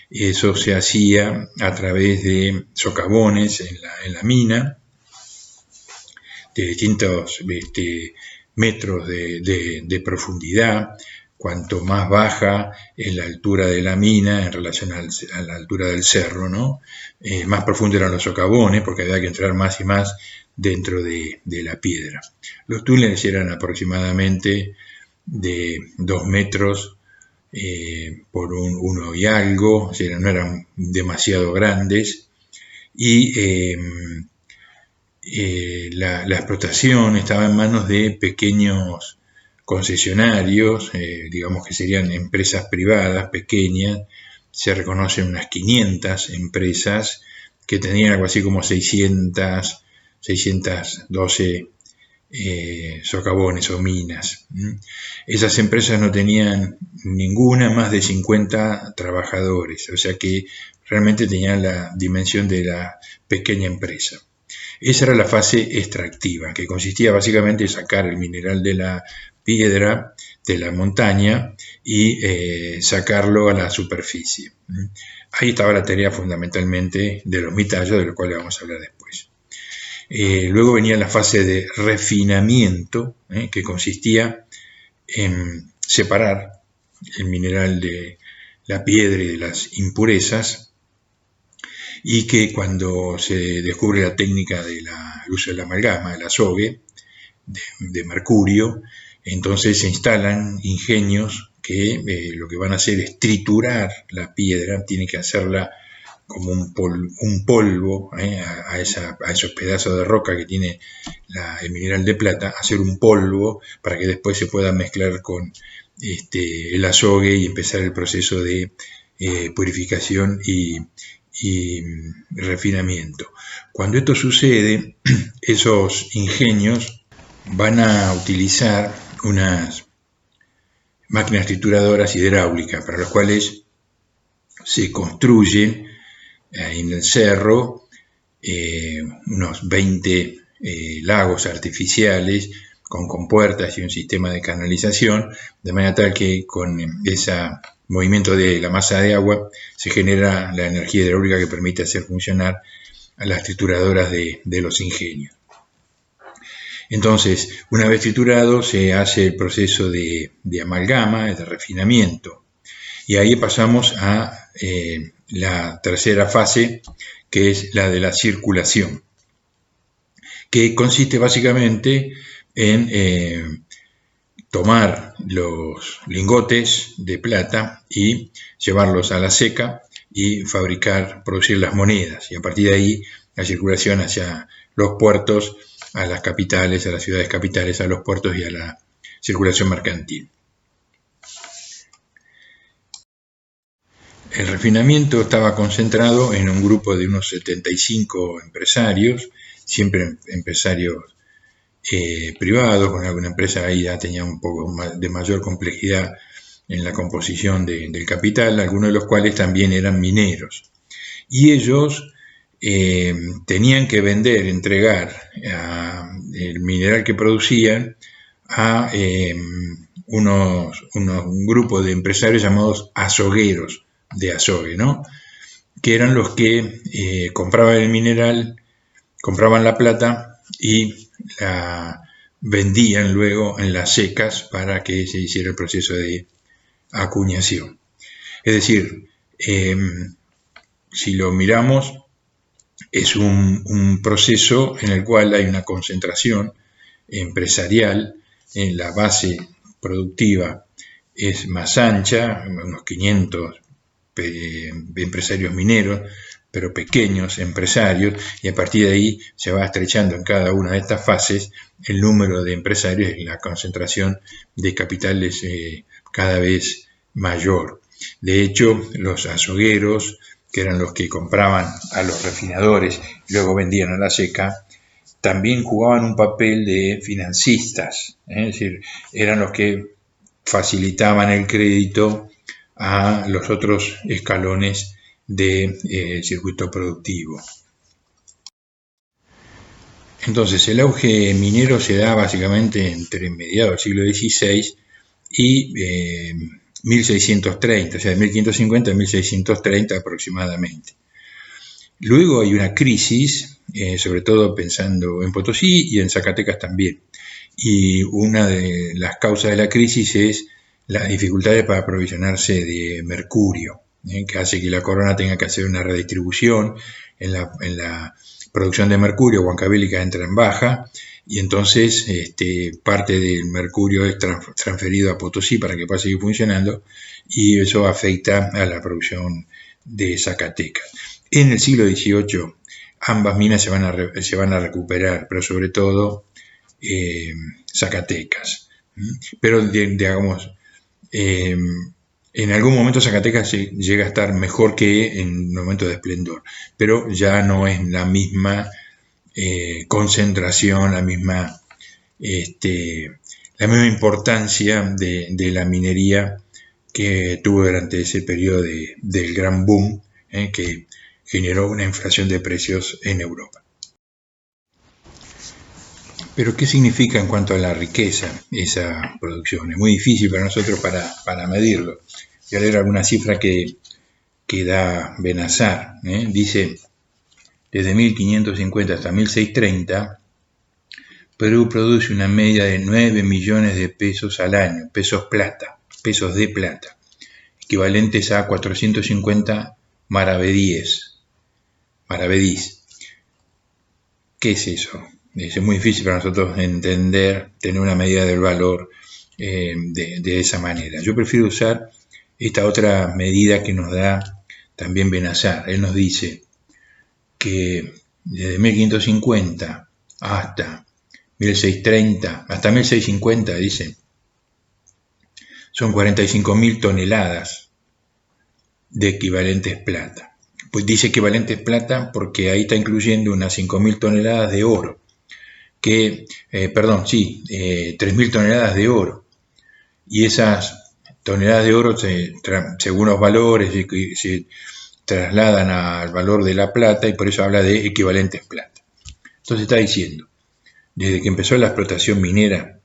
Eso se hacía a través de socavones en la mina, de distintos metros de profundidad. Cuanto más baja es la altura de la mina en relación a la altura del cerro, ¿no? Más profundos eran los socavones, porque había que entrar más y más dentro de la piedra. Los túneles eran aproximadamente de 2 metros por 1 y algo, o sea, no eran demasiado grandes, y la explotación estaba en manos de pequeños concesionarios, digamos que serían empresas privadas pequeñas. Se reconocen unas 500 empresas que tenían algo así como 612 socavones o minas. Esas empresas no tenían ninguna más de 50 trabajadores, o sea que realmente tenían la dimensión de la pequeña empresa. Esa era la fase extractiva, que consistía básicamente en sacar el mineral de la piedra de la montaña y sacarlo a la superficie. Ahí estaba la tarea fundamentalmente de los mitallos, de lo cual vamos a hablar después. Luego venía la fase de refinamiento, que consistía en separar el mineral de la piedra y de las impurezas, y que cuando se descubre la técnica del uso de la amalgama, el azogue de mercurio, entonces se instalan ingenios que lo que van a hacer es triturar la piedra, tienen que hacerla como un polvo a esos pedazos de roca que tiene el mineral de plata, hacer un polvo para que después se pueda mezclar con el azogue y empezar el proceso de purificación y refinamiento. Cuando esto sucede, esos ingenios van a utilizar unas máquinas trituradoras hidráulicas, para las cuales se construye en el cerro unos 20 lagos artificiales con compuertas y un sistema de canalización, de manera tal que con ese movimiento de la masa de agua se genera la energía hidráulica que permite hacer funcionar a las trituradoras de los ingenios. Entonces, una vez triturado, se hace el proceso de amalgama, de refinamiento. Y ahí pasamos a la tercera fase, que es la de la circulación, que consiste básicamente en tomar los lingotes de plata y llevarlos a la seca y producir las monedas. Y a partir de ahí, la circulación hacia los puertos, a las capitales, a las ciudades capitales, a los puertos y a la circulación mercantil. El refinamiento estaba concentrado en un grupo de unos 75 empresarios, siempre empresarios privados, con alguna empresa ahí ya tenía un poco de mayor complejidad en la composición del capital, algunos de los cuales también eran mineros. Y ellos tenían que entregar el mineral que producían a un grupo de empresarios llamados azogueros de azogue, ¿no? Que eran los que compraban el mineral, compraban la plata y la vendían luego en las secas para que se hiciera el proceso de acuñación. Es decir, si lo miramos, es un proceso en el cual hay una concentración empresarial, en la base productiva es más ancha, unos 500 empresarios mineros, pero pequeños empresarios, y a partir de ahí se va estrechando en cada una de estas fases el número de empresarios y la concentración de capitales cada vez mayor. De hecho, los azogueros, que eran los que compraban a los refinadores y luego vendían a la seca, también jugaban un papel de financistas, es decir, eran los que facilitaban el crédito a los otros escalones del circuito productivo. Entonces, el auge minero se da básicamente entre mediados del siglo XVI y 1630, o sea, de 1550 a 1630 aproximadamente. Luego hay una crisis, sobre todo pensando en Potosí y en Zacatecas también. Y una de las causas de la crisis es las dificultades para aprovisionarse de mercurio, que hace que la corona tenga que hacer una redistribución en la producción de mercurio. Huancavelica entra en baja y entonces parte del mercurio es transferido a Potosí para que pueda seguir funcionando, y eso afecta a la producción de Zacatecas. En el siglo XVIII ambas minas se van a recuperar, pero sobre todo Zacatecas. Pero digamos, en algún momento Zacatecas llega a estar mejor que en un momento de esplendor, pero ya no es la misma concentración, la misma importancia de la minería que tuvo durante ese periodo del gran boom, que generó una inflación de precios en Europa. Pero ¿qué significa en cuanto a la riqueza esa producción? Es muy difícil para nosotros para medirlo. Voy a leer alguna cifra que da Benazar. Dice, desde 1550 hasta 1630, Perú produce una media de 9 millones de pesos al año, pesos de plata, equivalentes a 450 maravedís. ¿Qué es eso? Es muy difícil para nosotros entender, tener una medida del valor de esa manera. Yo prefiero usar esta otra medida que nos da también Benazar. Él nos dice que desde 1550 hasta 1630, hasta 1650, dice, son 45.000 toneladas de equivalentes plata. Pues dice equivalentes plata porque ahí está incluyendo unas 5.000 toneladas de oro. 3.000 toneladas de oro. Y esas toneladas de oro, según los valores, se trasladan al valor de la plata, y por eso habla de equivalentes plata. Entonces está diciendo, desde que empezó la explotación minera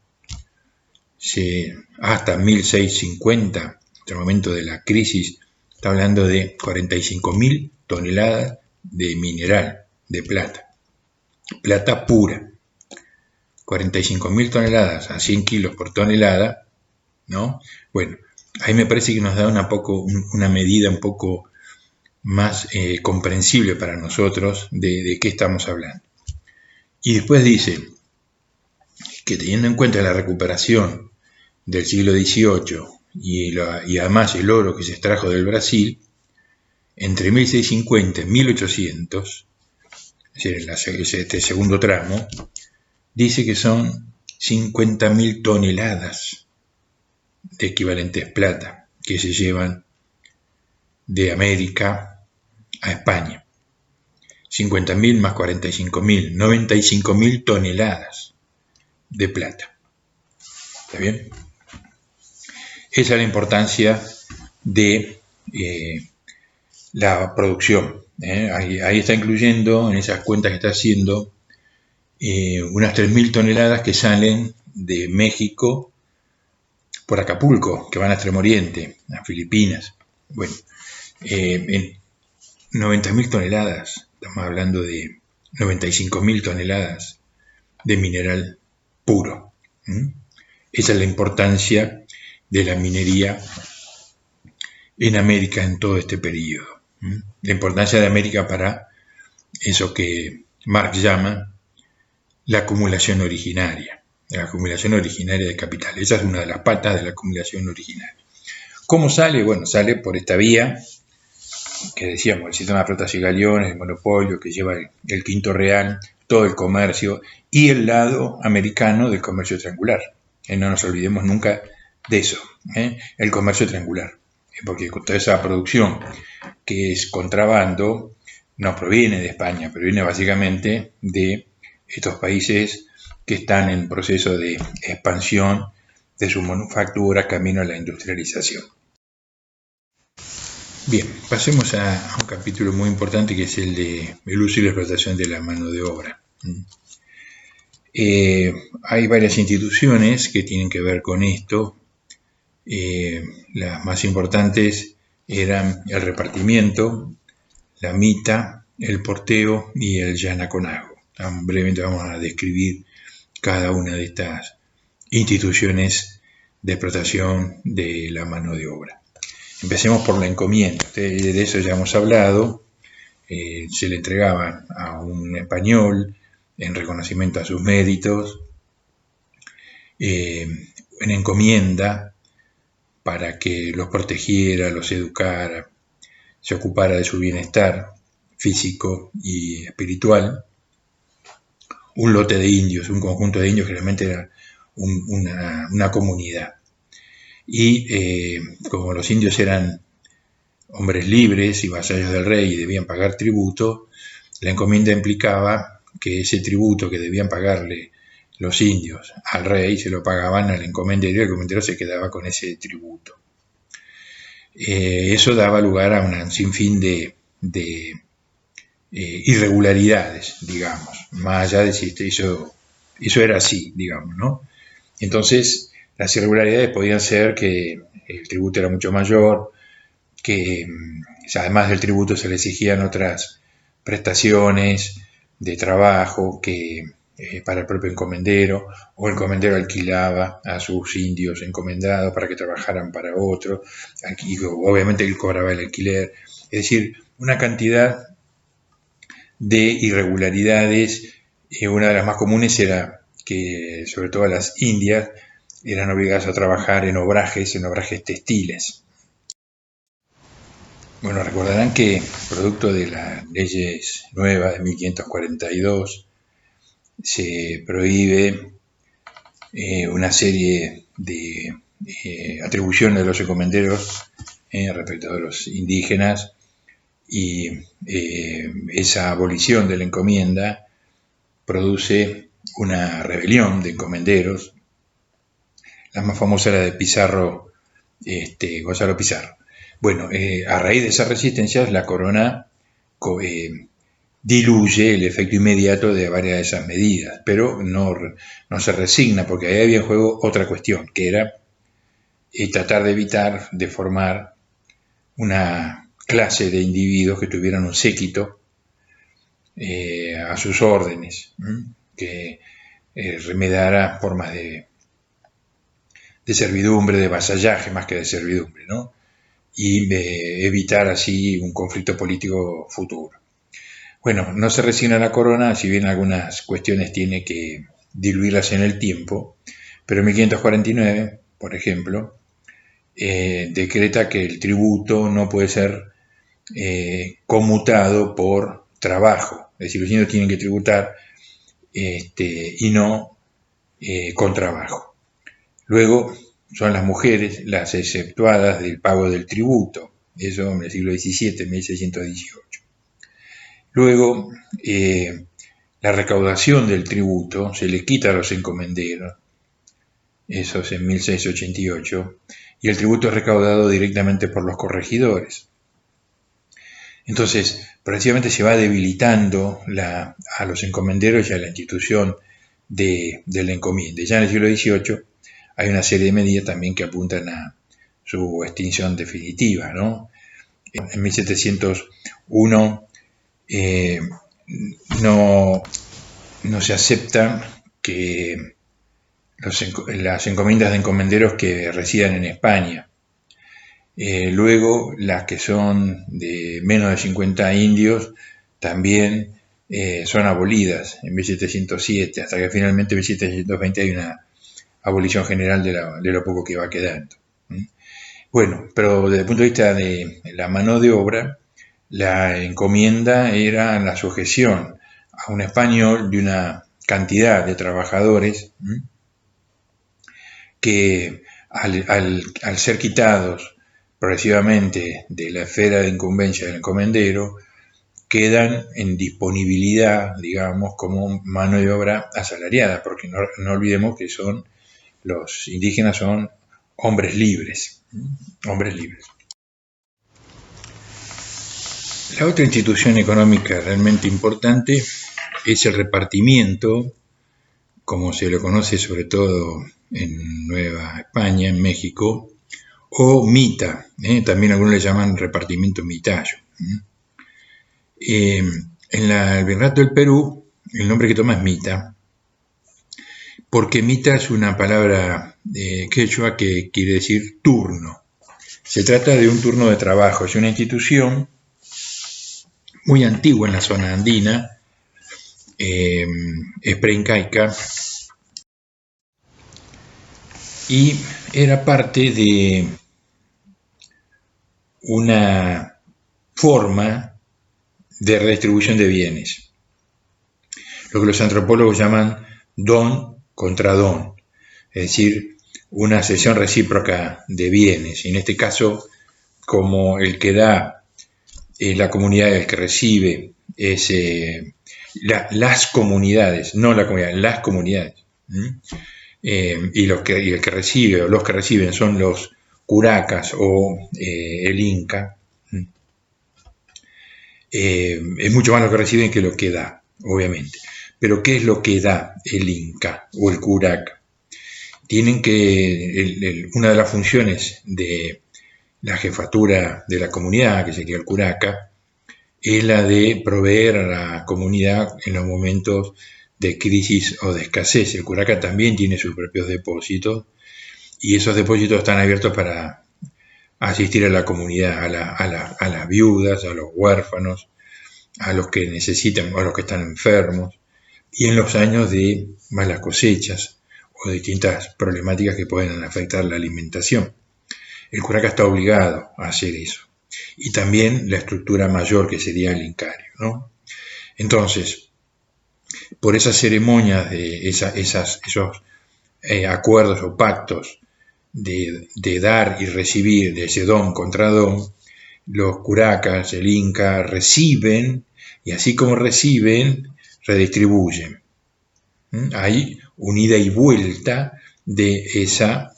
hasta 1650, hasta el momento de la crisis, está hablando de 45.000 toneladas de mineral, de plata pura. 45.000 toneladas a 100 kilos por tonelada, ¿no? Bueno, ahí me parece que nos da una medida un poco más comprensible para nosotros de qué estamos hablando. Y después dice que teniendo en cuenta la recuperación del siglo XVIII y además el oro que se extrajo del Brasil, entre 1650 y 1800, es decir, este segundo tramo, dice que son 50.000 toneladas de equivalentes plata que se llevan de América a España. 50.000 más 45.000, 95.000 toneladas de plata. ¿Está bien? Esa es la importancia de la producción. Ahí está incluyendo, en esas cuentas que está haciendo, unas 3.000 toneladas que salen de México por Acapulco, que van a Extremo Oriente, a Filipinas. Bueno, en 90.000 toneladas, estamos hablando de 95.000 toneladas de mineral puro. Esa es la importancia de la minería en América en todo este periodo. La importancia de América para eso que Marx llama la acumulación originaria de capital. Esa es una de las patas de la acumulación originaria. ¿Cómo sale? Bueno, sale por esta vía que decíamos, el sistema de flotas y galeones, el monopolio que lleva el quinto real, todo el comercio y el lado americano del comercio triangular. No nos olvidemos nunca de eso, el comercio triangular, porque toda esa producción que es contrabando no proviene de España, proviene básicamente de estos países que están en proceso de expansión de su manufactura camino a la industrialización. Bien, pasemos a un capítulo muy importante que es el de el uso y la explotación de la mano de obra. Hay varias instituciones que tienen que ver con esto. Las más importantes eran el repartimiento, la mita, el porteo y el llanaconago. Brevemente vamos a describir cada una de estas instituciones de explotación de la mano de obra. Empecemos por la encomienda. De eso ya hemos hablado. Se le entregaba a un español en reconocimiento a sus méritos una encomienda para que los protegiera, los educara, se ocupara de su bienestar físico y espiritual. Un lote de indios, un conjunto de indios que realmente era una comunidad. Y como los indios eran hombres libres y vasallos del rey y debían pagar tributo, la encomienda implicaba que ese tributo que debían pagarle los indios al rey se lo pagaban al encomendero y el encomendero se quedaba con ese tributo. Eso daba lugar a un sinfín de irregularidades, digamos, más allá de si eso era así, digamos, ¿no? Entonces, las irregularidades podían ser que el tributo era mucho mayor, que además del tributo se le exigían otras prestaciones de trabajo que para el propio encomendero, o el encomendero alquilaba a sus indios encomendados para que trabajaran para otro, aquí, obviamente él cobraba el alquiler, es decir, una cantidad de irregularidades. Una de las más comunes era que sobre todo las indias eran obligadas a trabajar en obrajes textiles. Bueno, recordarán que producto de las leyes nuevas de 1542 se prohíbe una serie de atribuciones de los encomenderos respecto a los indígenas, y esa abolición de la encomienda produce una rebelión de encomenderos. La más famosa era de Pizarro, Gonzalo Pizarro. Bueno, a raíz de esa resistencia la corona diluye el efecto inmediato de varias de esas medidas, pero no se resigna, porque ahí había en juego otra cuestión, que era tratar de evitar de formar una clase de individuos que tuvieran un séquito a sus órdenes, que remedara formas de servidumbre, de vasallaje más que de servidumbre, ¿no? Y evitar así un conflicto político futuro. Bueno, no se resigna la corona, si bien algunas cuestiones tiene que diluirlas en el tiempo, pero en 1549, por ejemplo, decreta que el tributo no puede ser conmutado por trabajo, es decir, los indios tienen que tributar y no con trabajo. Luego son las mujeres las exceptuadas del pago del tributo, eso en el siglo XVII, 1618. Luego, la recaudación del tributo se le quita a los encomenderos, eso es en 1688, y el tributo es recaudado directamente por los corregidores. Entonces, progresivamente se va debilitando a los encomenderos y a la institución de la encomienda. Ya en el siglo XVIII hay una serie de medidas también que apuntan a su extinción definitiva, ¿no? En 1701 no se acepta que las encomiendas de encomenderos que residan en España. Luego, las que son de menos de 50 indios también son abolidas en 1707, hasta que finalmente en 1720 hay una abolición general de lo poco que va quedando. Bueno, pero desde el punto de vista de la mano de obra, la encomienda era la sujeción a un español de una cantidad de trabajadores que al ser quitados progresivamente de la esfera de incumbencia del encomendero, quedan en disponibilidad, digamos, como mano de obra asalariada, porque no olvidemos que los indígenas son hombres libres. La otra institución económica realmente importante es el repartimiento, como se lo conoce sobre todo en Nueva España, en México, o mita, también algunos le llaman repartimiento mitayo. En el Virreinato del Perú, el nombre que toma es mita, porque mita es una palabra quechua que quiere decir turno. Se trata de un turno de trabajo, es una institución muy antigua en la zona andina, es preincaica, y era parte de una forma de redistribución de bienes, lo que los antropólogos llaman don contra don, es decir, una cesión recíproca de bienes, y en este caso, como el que da la comunidad y el que recibe es las comunidades, no la comunidad, las comunidades, y el que recibe o los que reciben son los curacas o el inca. Es mucho más lo que reciben que lo que da, obviamente. Pero ¿qué es lo que da el inca o el curaca? Tienen que, una de las funciones de la jefatura de la comunidad, que sería el curaca, es la de proveer a la comunidad en los momentos de crisis o de escasez. El curaca también tiene sus propios depósitos y esos depósitos están abiertos para asistir a la comunidad, a las viudas, a los huérfanos, a los que necesitan, a los que están enfermos, y en los años de malas cosechas o distintas problemáticas que pueden afectar la alimentación. El curaca está obligado a hacer eso. Y también la estructura mayor que sería el incario, ¿no? Entonces, por esas ceremonias, esos acuerdos o pactos de dar y recibir, de ese don contra don, los curacas, el inca, reciben, y así como reciben, redistribuyen. Hay una ida y vuelta de esa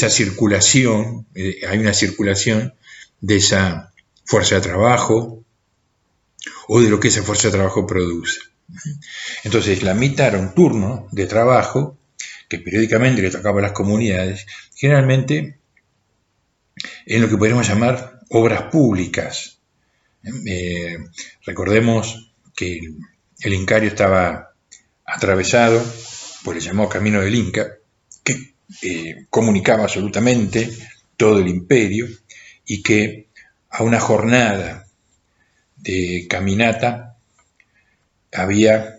circulación, hay una circulación de esa fuerza de trabajo o de lo que esa fuerza de trabajo produce. Entonces, la mitad era un turno de trabajo que periódicamente le tocaba a las comunidades, generalmente en lo que podríamos llamar obras públicas. Recordemos que el incario estaba atravesado, pues le llamó Camino del Inca, que comunicaba absolutamente todo el imperio y que a una jornada de caminata había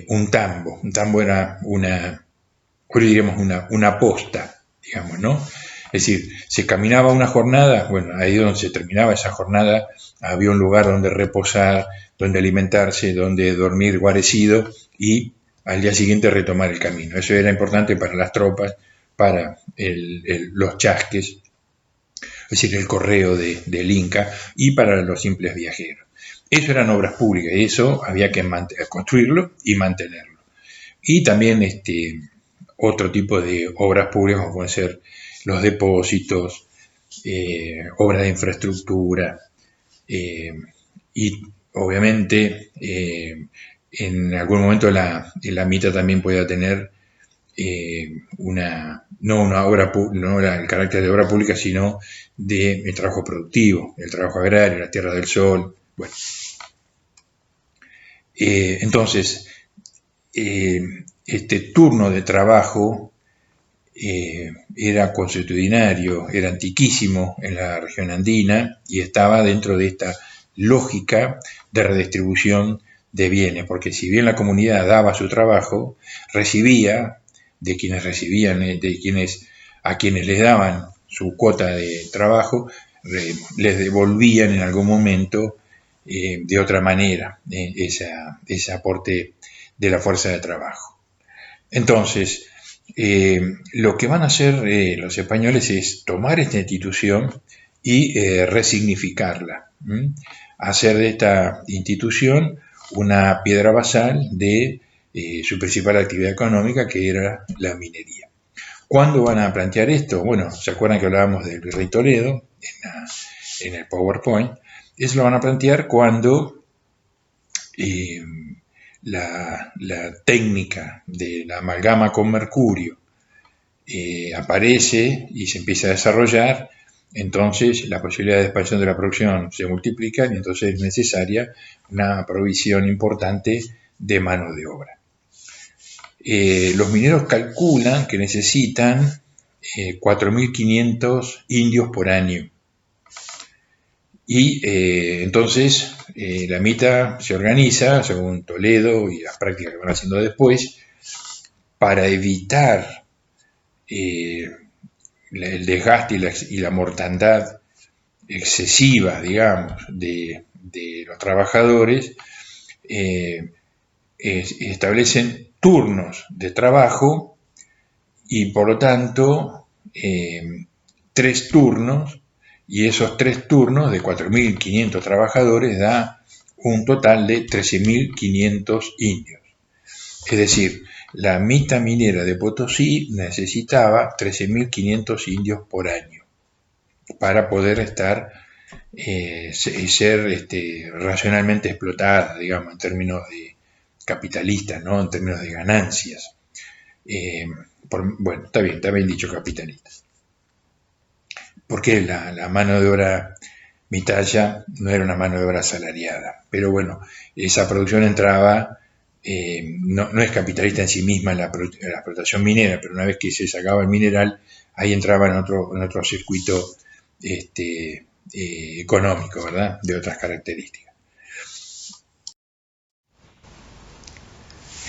un tambo. Un tambo era hoy diríamos una posta, digamos, ¿no? Es decir, se caminaba una jornada, bueno, ahí donde se terminaba esa jornada, había un lugar donde reposar, donde alimentarse, donde dormir guarecido y al día siguiente retomar el camino. Eso era importante para las tropas, para los chasques, es decir, el correo del Inca y para los simples viajeros. Eso eran obras públicas y eso había que construirlo y mantenerlo. Y también otro tipo de obras públicas como pueden ser los depósitos, obras de infraestructura y obviamente en algún momento la mita también pueda tener no el carácter de obra pública, sino de trabajo productivo, el trabajo agrario, la Tierra del Sol. Bueno, entonces, este turno de trabajo era consuetudinario, era antiquísimo en la región andina y estaba dentro de esta lógica de redistribución de bienes, porque si bien la comunidad daba su trabajo, recibía de quienes recibían, a quienes les daban su cuota de trabajo, les devolvían en algún momento de otra manera ese aporte de la fuerza de trabajo. Entonces, lo que van a hacer los españoles es tomar esta institución y resignificarla, hacer de esta institución una piedra basal de su principal actividad económica, que era la minería. ¿Cuándo van a plantear esto? Bueno, ¿se acuerdan que hablábamos del Virrey Toledo en el PowerPoint? Eso lo van a plantear cuando la técnica de la amalgama con mercurio aparece y se empieza a desarrollar. Entonces la posibilidad de expansión de la producción se multiplica y entonces es necesaria una provisión importante de mano de obra. Los mineros calculan que necesitan 4.500 indios por año. Y entonces la mita se organiza, según Toledo y las prácticas que van haciendo después, para evitar el desgaste y la mortandad excesiva, digamos, de los trabajadores, establecen turnos de trabajo y por lo tanto 3 turnos, y esos 3 turnos de 4.500 trabajadores da un total de 13.500 indios. Es decir, la mita minera de Potosí necesitaba 13.500 indios por año para poder estar ser racionalmente explotada, digamos, en términos de capitalistas, ¿no? En términos de ganancias. Bueno, está bien dicho capitalistas. Porque la mano de obra mitaya no era una mano de obra asalariada. Pero bueno, esa producción entraba, no es capitalista en sí misma la explotación minera, pero una vez que se sacaba el mineral, ahí entraba en otro circuito económico, ¿verdad? De otras características.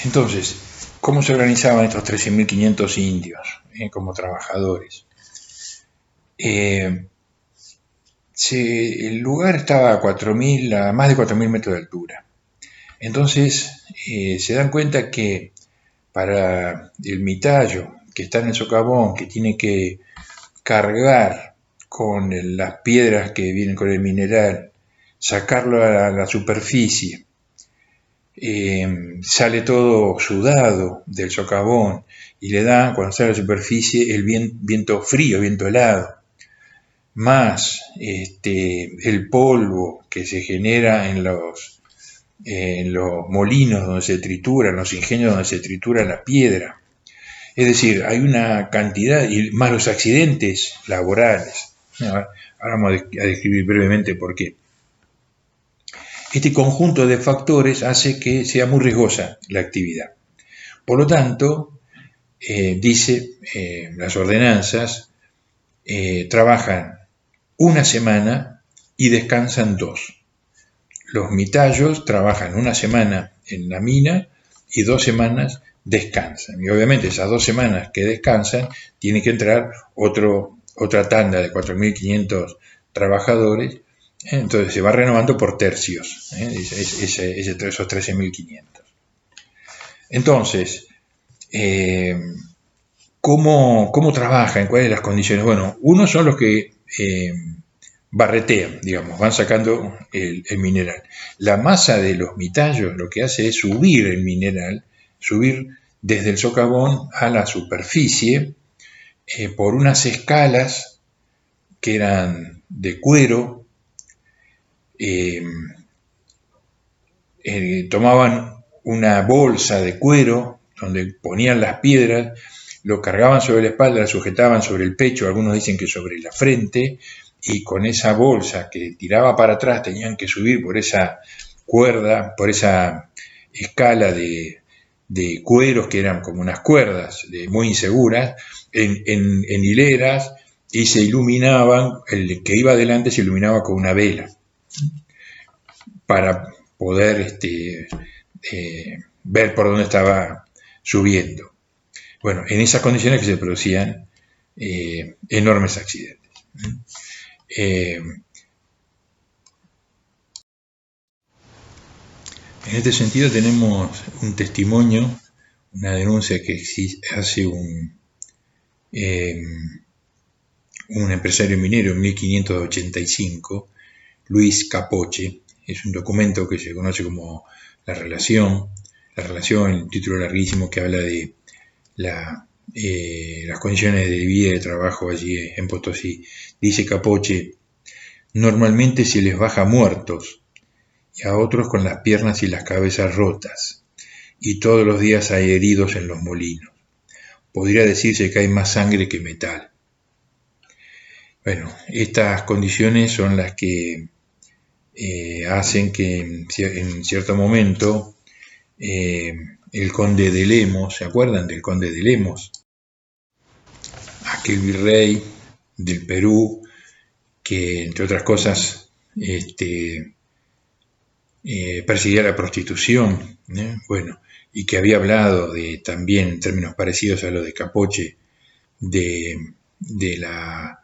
Entonces, ¿cómo se organizaban estos 13.500 indios como trabajadores? El lugar estaba a más de 4.000 metros de altura. Entonces, se dan cuenta que para el mitayo que está en el socavón, que tiene que cargar con las piedras que vienen con el mineral, sacarlo a la superficie, sale todo sudado del socavón y le da, cuando sale a la superficie, el viento frío, viento helado, más el polvo que se genera en los molinos donde se trituran, los ingenios donde se tritura la piedra. Es decir, hay una cantidad, y más los accidentes laborales. Ahora vamos a describir brevemente por qué. Este conjunto de factores hace que sea muy riesgosa la actividad. Por lo tanto, dice las ordenanzas, trabajan una semana y descansan 2. Los mitayos trabajan una semana en la mina y 2 semanas descansan. Y obviamente esas 2 semanas que descansan tiene que entrar otra tanda de 4.500 trabajadores. Entonces se va renovando por tercios, esos 13.500. Entonces, ¿cómo trabajan? ¿Cuáles son las condiciones? Bueno, unos son los que barretean, digamos, van sacando el mineral. La masa de los mitayos lo que hace es subir el mineral, subir desde el socavón a la superficie por unas escalas que eran de cuero. Tomaban una bolsa de cuero donde ponían las piedras, lo cargaban sobre la espalda, lo sujetaban sobre el pecho, algunos dicen que sobre la frente, y con esa bolsa que tiraba para atrás tenían que subir por esa cuerda, por esa escala de cueros que eran como unas cuerdas muy inseguras, en hileras, y se iluminaban, el que iba adelante se iluminaba con una vela para poder ver por dónde estaba subiendo. Bueno, en esas condiciones que se producían enormes accidentes. En este sentido tenemos un testimonio, una denuncia que hace un empresario minero en 1585, Luis Capoche. Es un documento que se conoce como la relación, el título larguísimo que habla de las condiciones de vida y de trabajo allí en Potosí. Dice Capoche: normalmente se les baja muertos y a otros con las piernas y las cabezas rotas, y todos los días hay heridos en los molinos. Podría decirse que hay más sangre que metal. Bueno, estas condiciones son las que hacen que en cierto momento el conde de Lemos, ¿se acuerdan del conde de Lemos? Aquel virrey del Perú que, entre otras cosas, perseguía la prostitución, bueno, y que había hablado también en términos parecidos a lo de Capoche, de las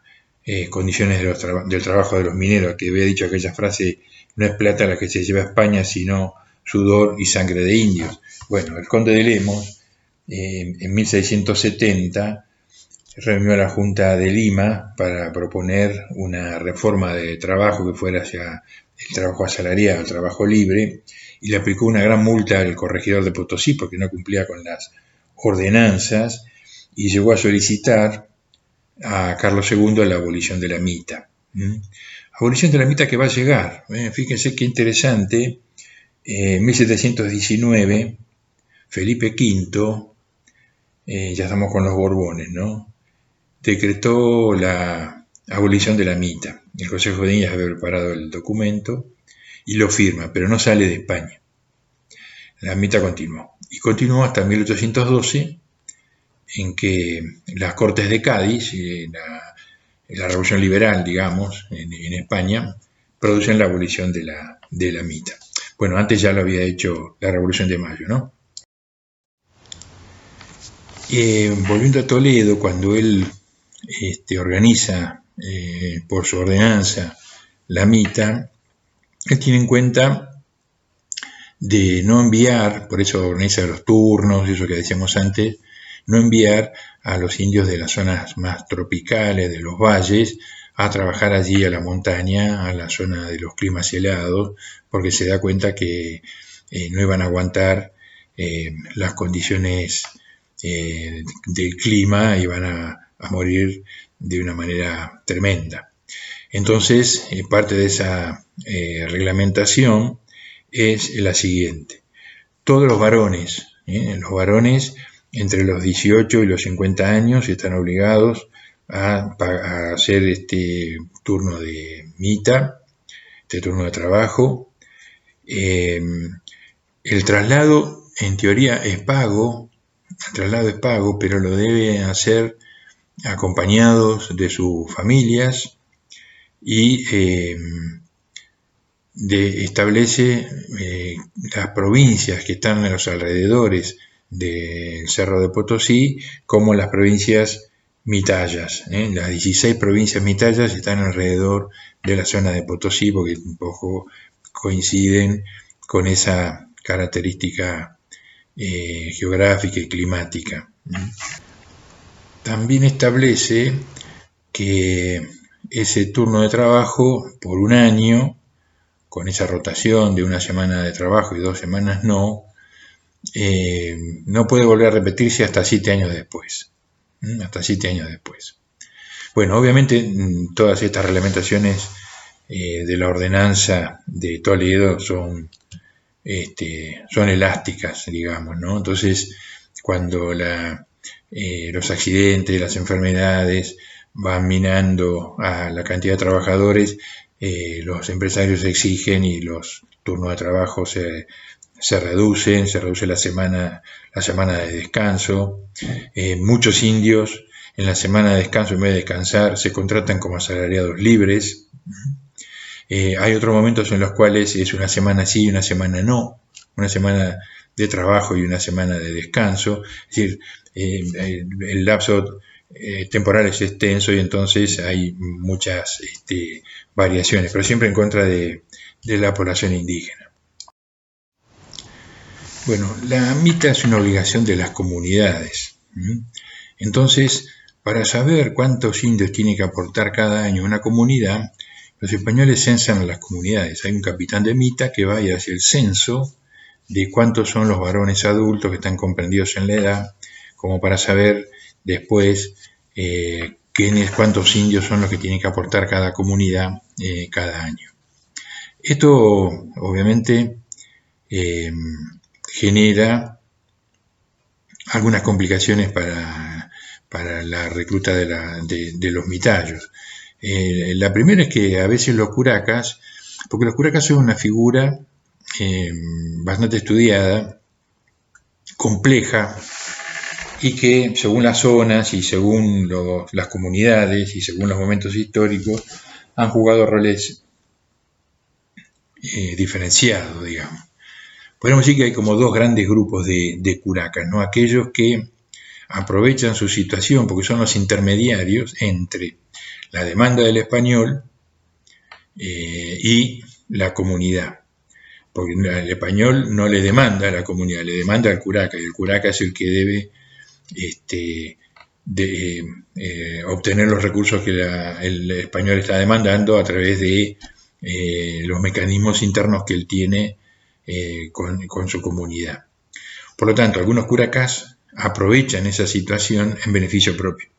condiciones del trabajo de los mineros, que había dicho aquella frase: no es plata la que se lleva a España, sino sudor y sangre de indios. Bueno, el conde de Lemos, en 1670, reunió a la Junta de Lima para proponer una reforma de trabajo que fuera hacia el trabajo asalariado, el trabajo libre, y le aplicó una gran multa al corregidor de Potosí porque no cumplía con las ordenanzas, y llegó a solicitar a Carlos II la abolición de la mita. Abolición de la mita que va a llegar. Fíjense qué interesante. En 1719, Felipe V, ya estamos con los Borbones, ¿no?, decretó la abolición de la mita. El Consejo de Indias había preparado el documento y lo firma, pero no sale de España. La mita continuó. Y continuó hasta 1812, en que las Cortes de Cádiz, la Revolución Liberal, digamos, en España, producen la abolición de la mita. Bueno, antes ya lo había hecho la Revolución de Mayo, ¿no? Volviendo a Toledo, cuando él organiza por su ordenanza la mita, él tiene en cuenta de no enviar, por eso organiza los turnos, eso que decíamos antes, no enviar a los indios de las zonas más tropicales, de los valles, a trabajar allí a la montaña, a la zona de los climas helados, porque se da cuenta que no iban a aguantar las condiciones del clima, iban a morir de una manera tremenda. Entonces, parte de esa reglamentación es la siguiente: todos los varones entre los 18 y los 50 años están obligados a hacer este turno de mita, este turno de trabajo. El traslado, en teoría, es pago el traslado es pago, pero lo debe hacer acompañados de sus familias y establece las provincias que están en los alrededores del Cerro de Potosí como las provincias mitayas. Las 16 provincias mitayas están alrededor de la zona de Potosí porque un poco coinciden con esa característica geográfica y climática. También establece que ese turno de trabajo por un año, con esa rotación de una semana de trabajo y 2 semanas no puede volver a repetirse hasta 7 años después. Hasta 7 años después. Bueno, obviamente todas estas reglamentaciones de la ordenanza de Toledo son elásticas, digamos, ¿no? Entonces, cuando los accidentes, las enfermedades van minando a la cantidad de trabajadores, los empresarios exigen y los turnos de trabajo se reduce la semana de descanso. Muchos indios en la semana de descanso, en vez de descansar, se contratan como asalariados libres. Hay otros momentos en los cuales es una semana sí y una semana no, una semana de trabajo y una semana de descanso. Es decir, el lapso temporal es extenso y entonces hay muchas variaciones, pero siempre en contra de la población indígena. Bueno, la mita es una obligación de las comunidades. Entonces, para saber cuántos indios tiene que aportar cada año una comunidad, los españoles censan a las comunidades. Hay un capitán de mita que va y hace el censo de cuántos son los varones adultos que están comprendidos en la edad, como para saber después cuántos indios son los que tienen que aportar cada comunidad cada año. Esto, obviamente, genera algunas complicaciones para la recluta de los mitayos. La primera es que a veces los curacas, porque los curacas son una figura bastante estudiada, compleja, y que según las zonas y según las comunidades y según los momentos históricos han jugado roles diferenciados, digamos. Podemos decir que hay como dos grandes grupos de curacas, ¿no? Aquellos que aprovechan su situación porque son los intermediarios entre la demanda del español y la comunidad. Porque el español no le demanda a la comunidad, le demanda al curaca, y el curaca es el que debe obtener los recursos que el español está demandando a través de los mecanismos internos que él tiene con su comunidad. Por lo tanto, algunos curacas aprovechan esa situación en beneficio propio.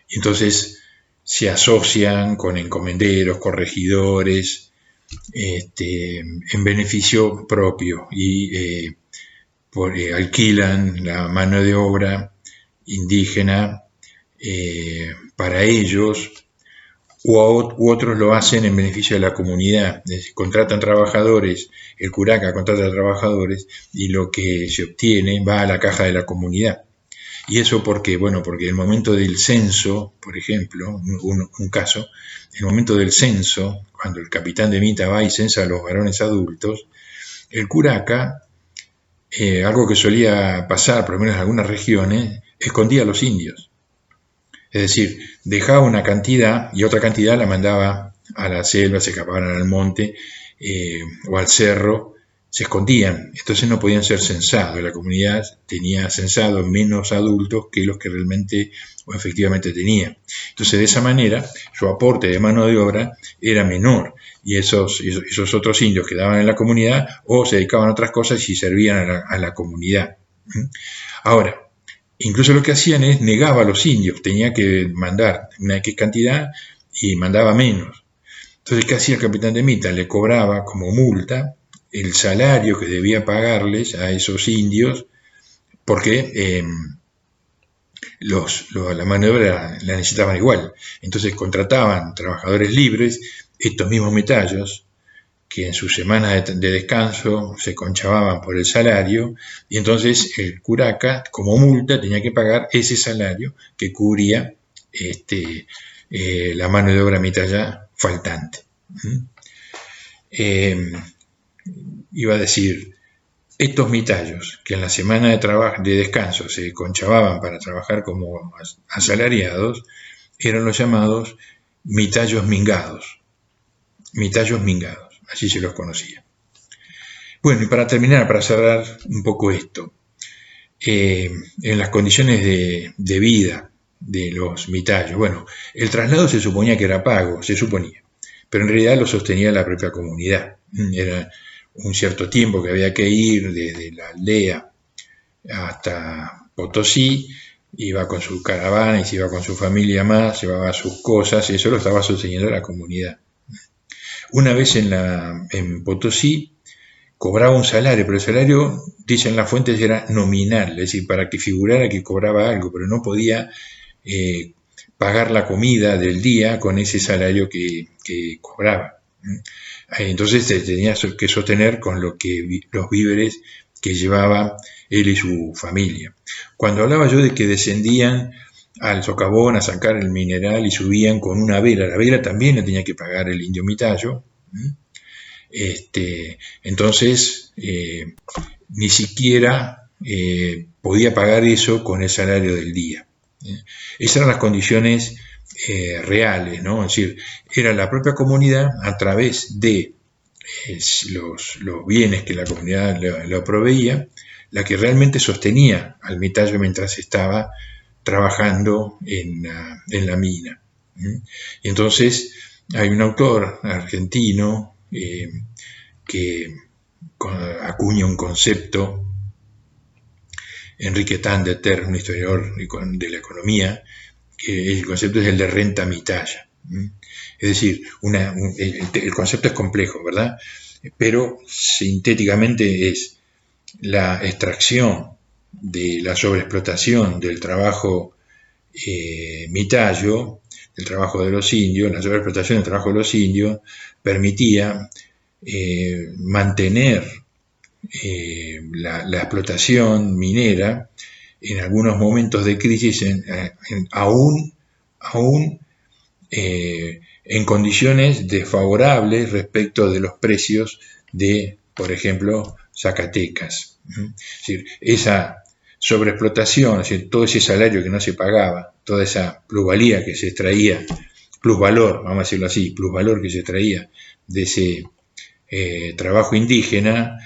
Y entonces se asocian con encomenderos, corregidores, en beneficio propio y alquilan la mano de obra indígena para ellos, u otros lo hacen en beneficio de la comunidad. Es decir, contratan trabajadores, el curaca contrata trabajadores y lo que se obtiene va a la caja de la comunidad. ¿Y eso por qué? Bueno, porque en el momento del censo, por ejemplo, un caso, en el momento del censo, cuando el capitán de mita va y censa a los varones adultos, el curaca, algo que solía pasar, por lo menos en algunas regiones, escondía a los indios. Es decir, dejaba una cantidad y otra cantidad la mandaba a la selva, se escapaban al monte o al cerro, se escondían, entonces no podían ser censados. La comunidad tenía censados menos adultos que los que realmente o efectivamente tenía. Entonces, de esa manera, su aporte de mano de obra era menor y esos otros indios quedaban en la comunidad o se dedicaban a otras cosas y servían a la comunidad. Ahora, incluso lo que hacían es negaba a los indios, tenía que mandar una X cantidad y mandaba menos. Entonces, ¿qué hacía el capitán de mita? Le cobraba como multa el salario que debía pagarles a esos indios porque la mano de obra la necesitaban igual. Entonces contrataban trabajadores libres, estos mismos metayos, que en sus semanas de descanso se conchavaban por el salario, y entonces el curaca, como multa, tenía que pagar ese salario que cubría la mano de obra mitalla faltante. Iba a decir, estos mitallos que en la semana de descanso se conchavaban para trabajar como asalariados, eran los llamados mitallos mingados. Mitallos mingados, así se los conocía. Bueno, y para terminar, para cerrar un poco esto, en las condiciones de vida de los mitallos, bueno, el traslado se suponía que era pago, se suponía, pero en realidad lo sostenía la propia comunidad. Era un cierto tiempo que había que ir desde la aldea hasta Potosí, iba con su caravana y se iba con su familia más, llevaba sus cosas, y eso lo estaba sosteniendo la comunidad. Una vez en Potosí cobraba un salario, pero el salario, dicen las fuentes, era nominal, es decir, para que figurara que cobraba algo, pero no podía pagar la comida del día con ese salario que cobraba. Entonces tenía que sostener con los víveres que llevaba él y su familia. Cuando hablaba yo de que descendían al socavón a sacar el mineral y subían con una vela, la vela también la tenía que pagar el indio mitayo. Entonces ni siquiera podía pagar eso con el salario del día. Esas eran las condiciones reales, ¿no? Es decir, era la propia comunidad a través de los bienes que la comunidad lo proveía, la que realmente sostenía al mitayo mientras estaba trabajando en la mina. Y entonces hay un autor argentino que acuña un concepto, Enrique Tandeter, un historiador de la economía, que el concepto es el de renta mitalla. Es decir, el concepto es complejo, ¿verdad? Pero sintéticamente es la extracción de la sobreexplotación del trabajo mitallo, del trabajo de los indios, la sobreexplotación del trabajo de los indios permitía mantener la explotación minera en algunos momentos de crisis aún en condiciones desfavorables respecto de los precios de, por ejemplo, Zacatecas. Es decir, esa sobreexplotación, es decir, todo ese salario que no se pagaba, toda esa plusvalía que se extraía, plusvalor, vamos a decirlo así, plusvalor que se extraía de ese trabajo indígena,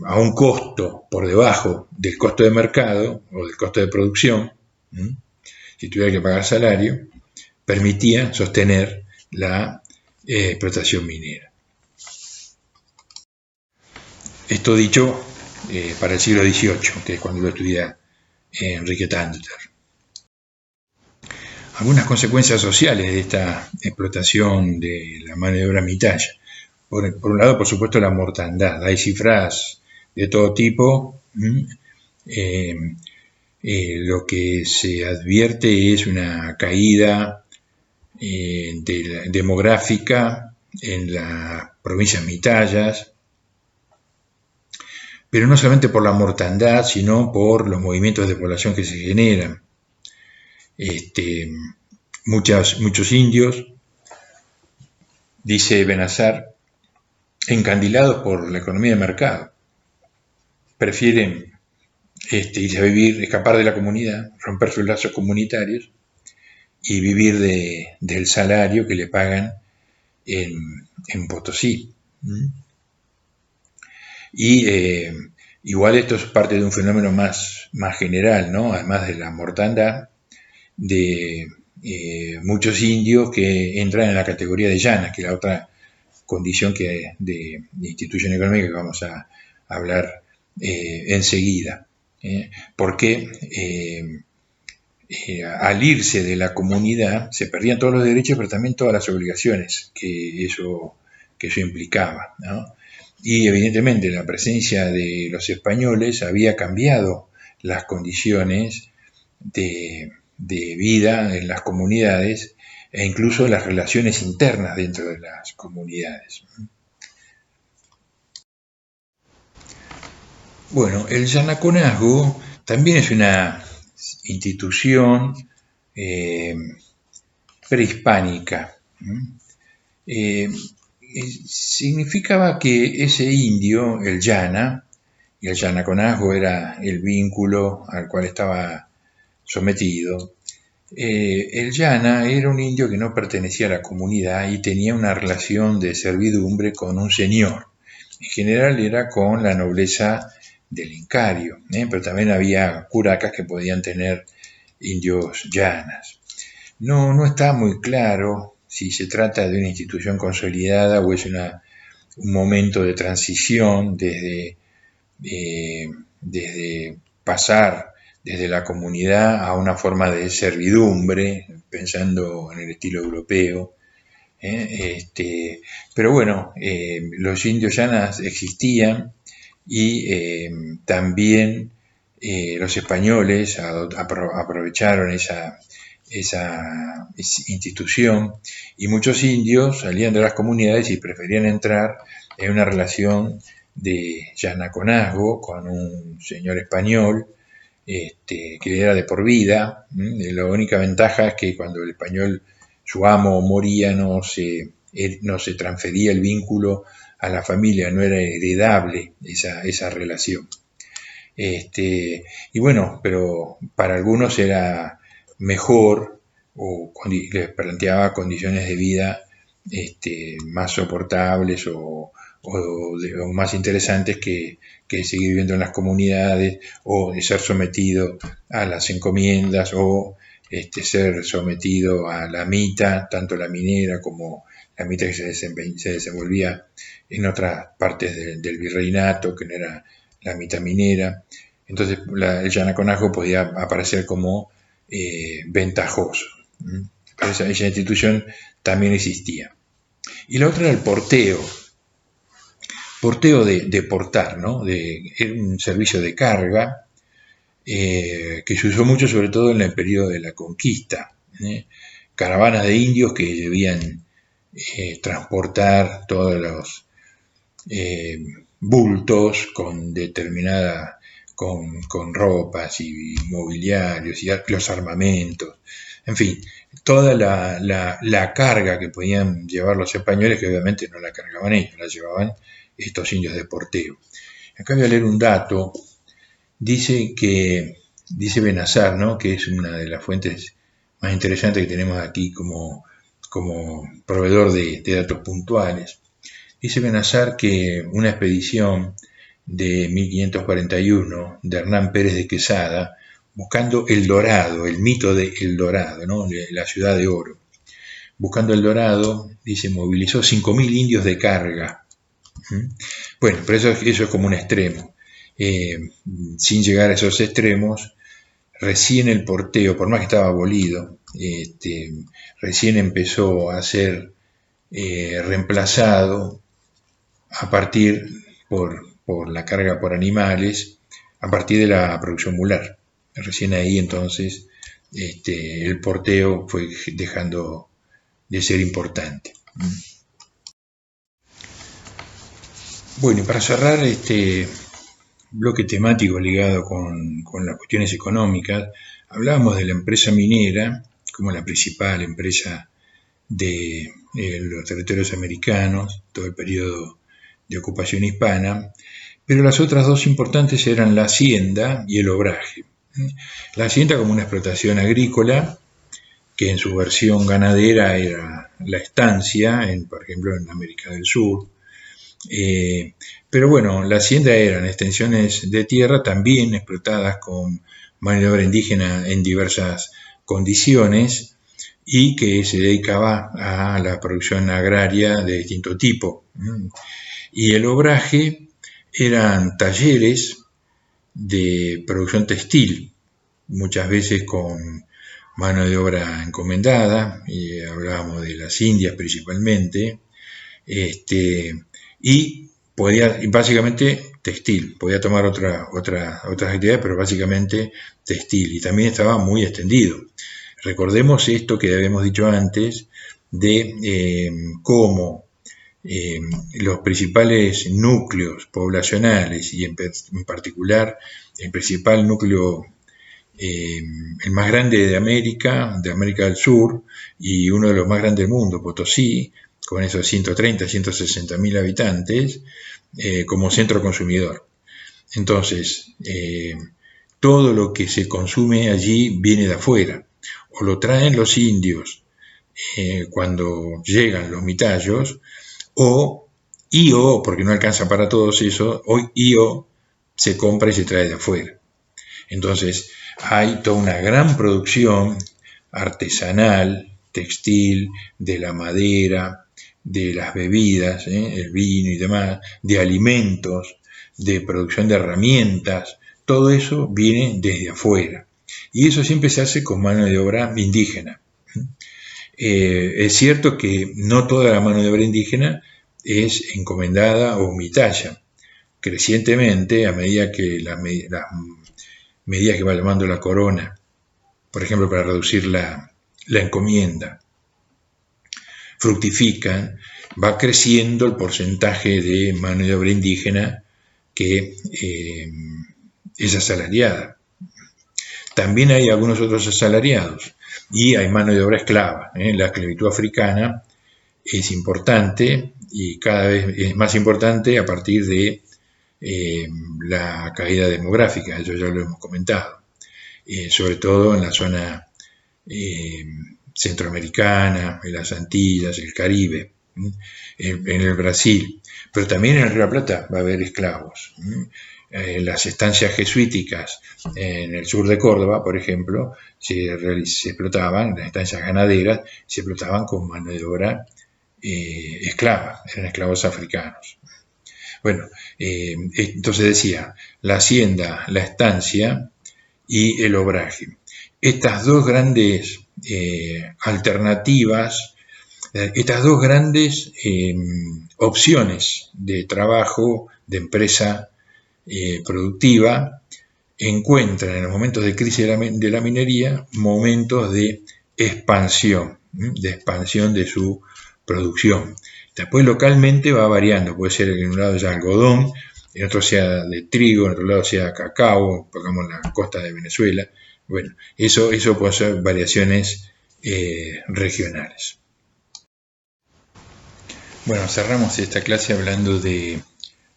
a un costo por debajo del costo de mercado o del costo de producción, si tuviera que pagar salario, permitía sostener la explotación minera. Esto dicho para el siglo XVIII, que es cuando lo estudia Enrique Tandeter. Algunas consecuencias sociales de esta explotación de la mano de obra mitalla. Por un lado, por supuesto, la mortandad. Hay cifras de todo tipo. Lo que se advierte es una caída demográfica en las provincias mitallas, pero no solamente por la mortandad, sino por los movimientos de población que se generan. Muchos indios, dice Benazar, encandilados por la economía de mercado, prefieren irse a vivir, escapar de la comunidad, romper sus lazos comunitarios y vivir del salario que le pagan en Potosí. Y igual esto es parte de un fenómeno más general, ¿no? Además de la mortandad, de muchos indios que entran en la categoría de llanas, que es la otra condición de institución económica que vamos a hablar enseguida. Porque al irse de la comunidad se perdían todos los derechos, pero también todas las obligaciones que eso implicaba, ¿no? Y evidentemente la presencia de los españoles había cambiado las condiciones de vida en las comunidades e incluso las relaciones internas dentro de las comunidades. Bueno, el yanaconazgo también es una institución eh, prehispánica. Eh, Significaba que ese indio, el yana, y el yanaconazgo era el vínculo al cual estaba sometido. El yana era un indio que no pertenecía a la comunidad y tenía una relación de servidumbre con un señor. En general era con la nobleza del Incario, pero también había curacas que podían tener indios llanas. No está muy claro si se trata de una institución consolidada o es un momento de transición desde pasar desde la comunidad a una forma de servidumbre, pensando en el estilo europeo. Pero bueno, los indios llanas existían y también los españoles aprovecharon esa institución y muchos indios salían de las comunidades y preferían entrar en una relación de yanaconazgo con un señor español que era de por vida. La única ventaja es que cuando el español, su amo, moría, no se transfería el vínculo a la familia, no era heredable esa relación. Y bueno, pero para algunos era mejor o les planteaba condiciones de vida más soportables o más interesantes que seguir viviendo en las comunidades o de ser sometido a las encomiendas o ser sometido a la mita, tanto la minera como la mita que se desenvolvía en otras partes del virreinato, que no era la mita minera. Entonces el yanaconazgo podía aparecer como ventajoso. Esa institución también existía. Y la otra era el porteo de portar, ¿no? Era un servicio de carga que se usó mucho sobre todo en el periodo de la conquista. Caravanas de indios que debían transportar todos los bultos con determinada, con ropas y mobiliarios y los armamentos, en fin, toda la carga que podían llevar los españoles, que obviamente no la cargaban ellos, la llevaban estos indios de porteo. Acá voy a leer un dato. Dice Benazar, ¿no?, que es una de las fuentes más interesantes que tenemos aquí como proveedor de datos puntuales. Dice Benazar que una expedición de 1541 de Hernán Pérez de Quesada, buscando El Dorado, el mito de El Dorado, ¿no?, la ciudad de oro. Buscando El Dorado, dice, movilizó 5.000 indios de carga. Bueno, pero eso es como un extremo. Sin llegar a esos extremos, recién el porteo, por más que estaba abolido, recién empezó a ser reemplazado a partir por la carga por animales, a partir de la producción mular. Recién ahí entonces el porteo fue dejando de ser importante. Bueno, y para cerrar este bloque temático ligado con las cuestiones económicas, hablábamos de la empresa minera como la principal empresa de los territorios americanos, todo el periodo de ocupación hispana, pero las otras dos importantes eran la hacienda y el obraje. La hacienda como una explotación agrícola, que en su versión ganadera era la estancia, por ejemplo en América del Sur. Pero bueno, la hacienda eran extensiones de tierra también explotadas con mano de obra indígena en diversas condiciones y que se dedicaba a la producción agraria de distinto tipo. Y el obraje eran talleres de producción textil, muchas veces con mano de obra encomendada, y hablábamos de las Indias principalmente, y básicamente textil, podía tomar otras actividades, pero básicamente textil, y también estaba muy extendido. Recordemos esto que habíamos dicho antes, de cómo los principales núcleos poblacionales y en particular el principal núcleo, el más grande de América del Sur y uno de los más grandes del mundo, Potosí, con esos 130, 160 mil habitantes, como centro consumidor. Entonces, todo lo que se consume allí viene de afuera, o lo traen los indios cuando llegan los mitallos, o porque no alcanza para todos eso, o se compra y se trae de afuera. Entonces hay toda una gran producción artesanal, textil, de la madera, de las bebidas, el vino y demás, de alimentos, de producción de herramientas, todo eso viene desde afuera. Y eso siempre se hace con mano de obra indígena. Es cierto que no toda la mano de obra indígena es encomendada o mitalla. Crecientemente, a medida que las medidas que va tomando la corona, por ejemplo, para reducir la encomienda, fructifican, va creciendo el porcentaje de mano de obra indígena que es asalariada. También hay algunos otros asalariados y hay mano de obra esclava. La esclavitud africana es importante y cada vez es más importante a partir de la caída demográfica, eso ya lo hemos comentado, sobre todo en la zona centroamericana, en las Antillas, el Caribe, en el Brasil, pero también en el Río de la Plata va a haber esclavos. Las estancias jesuíticas en el sur de Córdoba, por ejemplo, se explotaban, las estancias ganaderas se explotaban con mano de obra esclava, eran esclavos africanos. Bueno, entonces decía, la hacienda, la estancia y el obraje. Estas dos grandes alternativas, estas dos grandes opciones de trabajo, de empresa productiva, encuentran en los momentos de crisis de la minería momentos de expansión de su producción. Después localmente va variando, puede ser en un lado ya algodón, en otro sea de trigo, en otro lado sea cacao, pongamos la costa de Venezuela. Bueno, eso puede ser variaciones regionales. Bueno, cerramos esta clase hablando de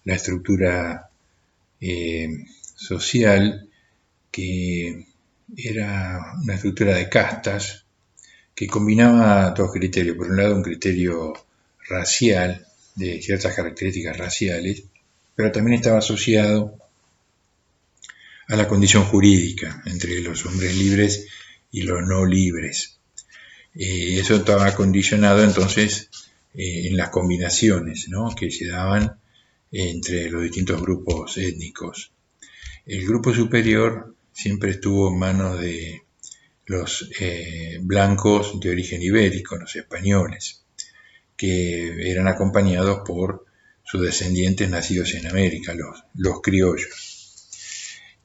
la estructura social, que era una estructura de castas que combinaba dos criterios. Por un lado, un criterio racial, de ciertas características raciales, pero también estaba asociado a la condición jurídica entre los hombres libres y los no libres. Eso estaba condicionado entonces en las combinaciones, ¿no?, que se daban entre los distintos grupos étnicos. El grupo superior siempre estuvo en manos de los blancos de origen ibérico, los españoles, que eran acompañados por sus descendientes nacidos en América, los criollos.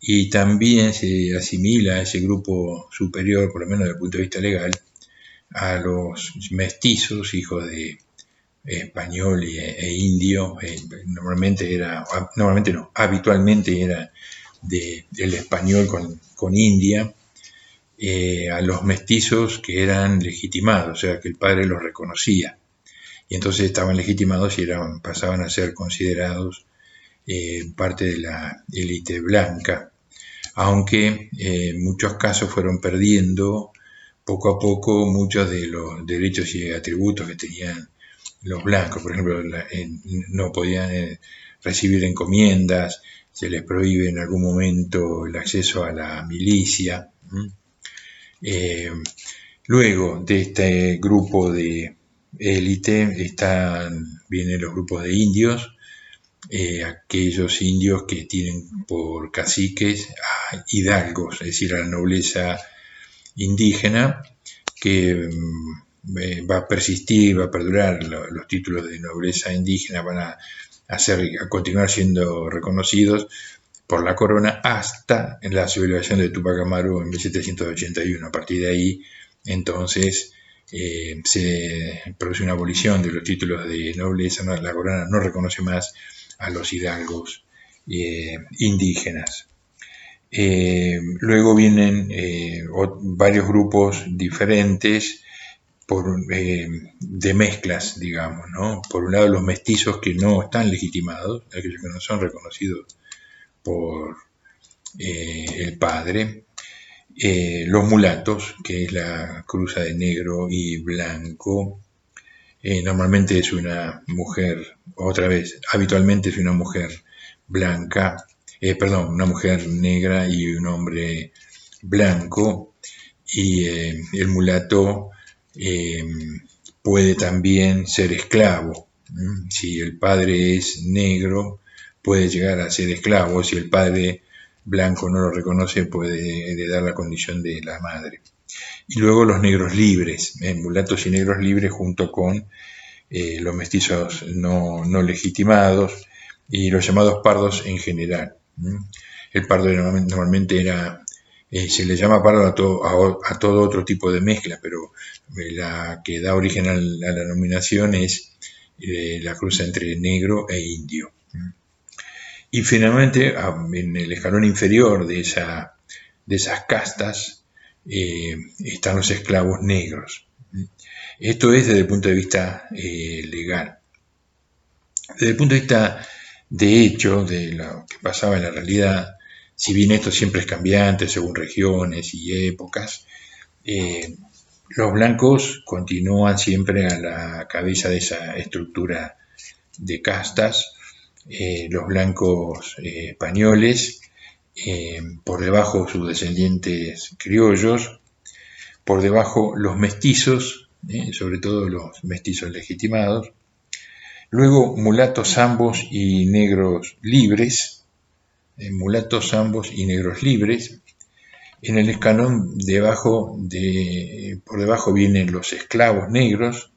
Y también se asimila a ese grupo superior, por lo menos desde el punto de vista legal, a los mestizos, hijos de español e indio. Habitualmente era del español con India, a los mestizos que eran legitimados, o sea que el padre los reconocía, y entonces estaban legitimados y pasaban a ser considerados parte de la élite blanca, aunque en muchos casos fueron perdiendo poco a poco muchos de los derechos y atributos que tenían los blancos. Por ejemplo, no podían recibir encomiendas, se les prohíbe en algún momento el acceso a la milicia. Luego de este grupo de élite vienen los grupos de indios, aquellos indios que tienen por caciques a hidalgos, es decir, a la nobleza indígena, que va a persistir, va a perdurar. Los títulos de nobleza indígena van a continuar siendo reconocidos por la corona hasta la sublevación de Tupac Amaru en 1781. A partir de ahí, entonces, se produce una abolición de los títulos de nobleza, la corona no reconoce más a los hidalgos indígenas. Luego vienen varios grupos diferentes de mezclas, digamos, ¿no? Por un lado los mestizos que no están legitimados, aquellos que no son reconocidos por el padre, los mulatos, que es la cruza de negro y blanco, normalmente es una mujer, otra vez, habitualmente es una mujer blanca, una mujer negra y un hombre blanco, y el mulato puede también ser esclavo. Si el padre es negro, puede llegar a ser esclavo. Si el padre blanco no lo reconoce, puede heredar la condición de la madre. Y luego los negros libres, mulatos y negros libres junto con los mestizos no legitimados y los llamados pardos en general. El pardo normalmente era, se le llama pardo a todo otro tipo de mezcla, pero la que da origen a la denominación es la cruza entre negro e indio. Y finalmente, en el escalón inferior de esas castas, están los esclavos negros. Esto es desde el punto de vista legal. Desde el punto de vista de hecho, de lo que pasaba en la realidad, si bien esto siempre es cambiante según regiones y épocas, los blancos continúan siempre a la cabeza de esa estructura de castas, los blancos españoles, por debajo sus descendientes criollos, por debajo los mestizos, sobre todo los mestizos legitimados, luego mulatos ambos y negros libres, mulatos ambos y negros libres. En el escalón por debajo vienen los esclavos negros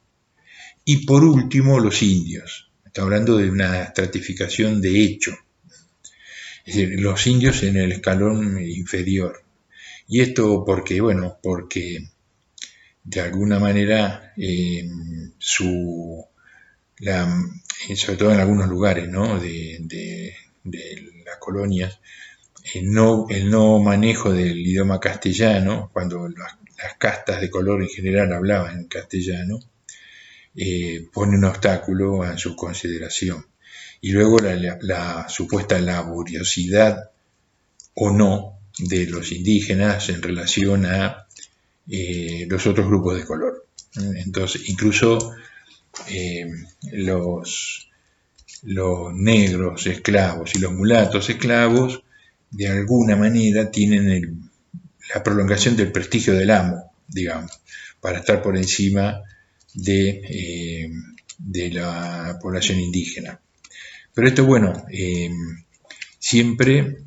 y por último los indios. Está hablando de una estratificación de hecho. Es decir, los indios en el escalón inferior. Y esto porque de alguna manera sobre todo en algunos lugares, ¿no? de las colonias, el no manejo del idioma castellano, cuando las castas de color en general hablaban en castellano, pone un obstáculo a su consideración. Y luego la supuesta laboriosidad o no de los indígenas en relación a los otros grupos de color. Entonces, incluso los negros esclavos y los mulatos esclavos de alguna manera tienen la prolongación del prestigio del amo, digamos, para estar por encima de la población indígena. Pero esto, siempre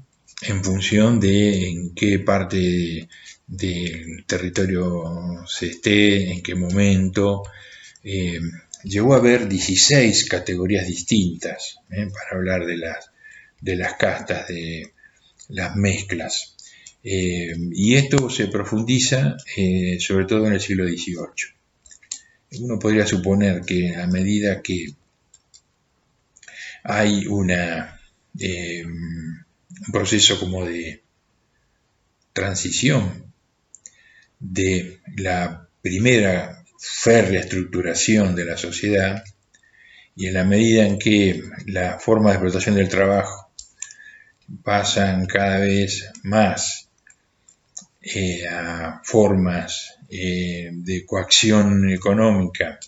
en función de en qué parte del territorio se esté, en qué momento. Llegó a haber 16 categorías distintas para hablar de las castas, de las mezclas. Y esto se profundiza sobre todo en el siglo XVIII. Uno podría suponer que a medida que hay un proceso como de transición de la primera férrea estructuración de la sociedad, y en la medida en que las formas de explotación del trabajo pasan cada vez más a formas de coacción económica,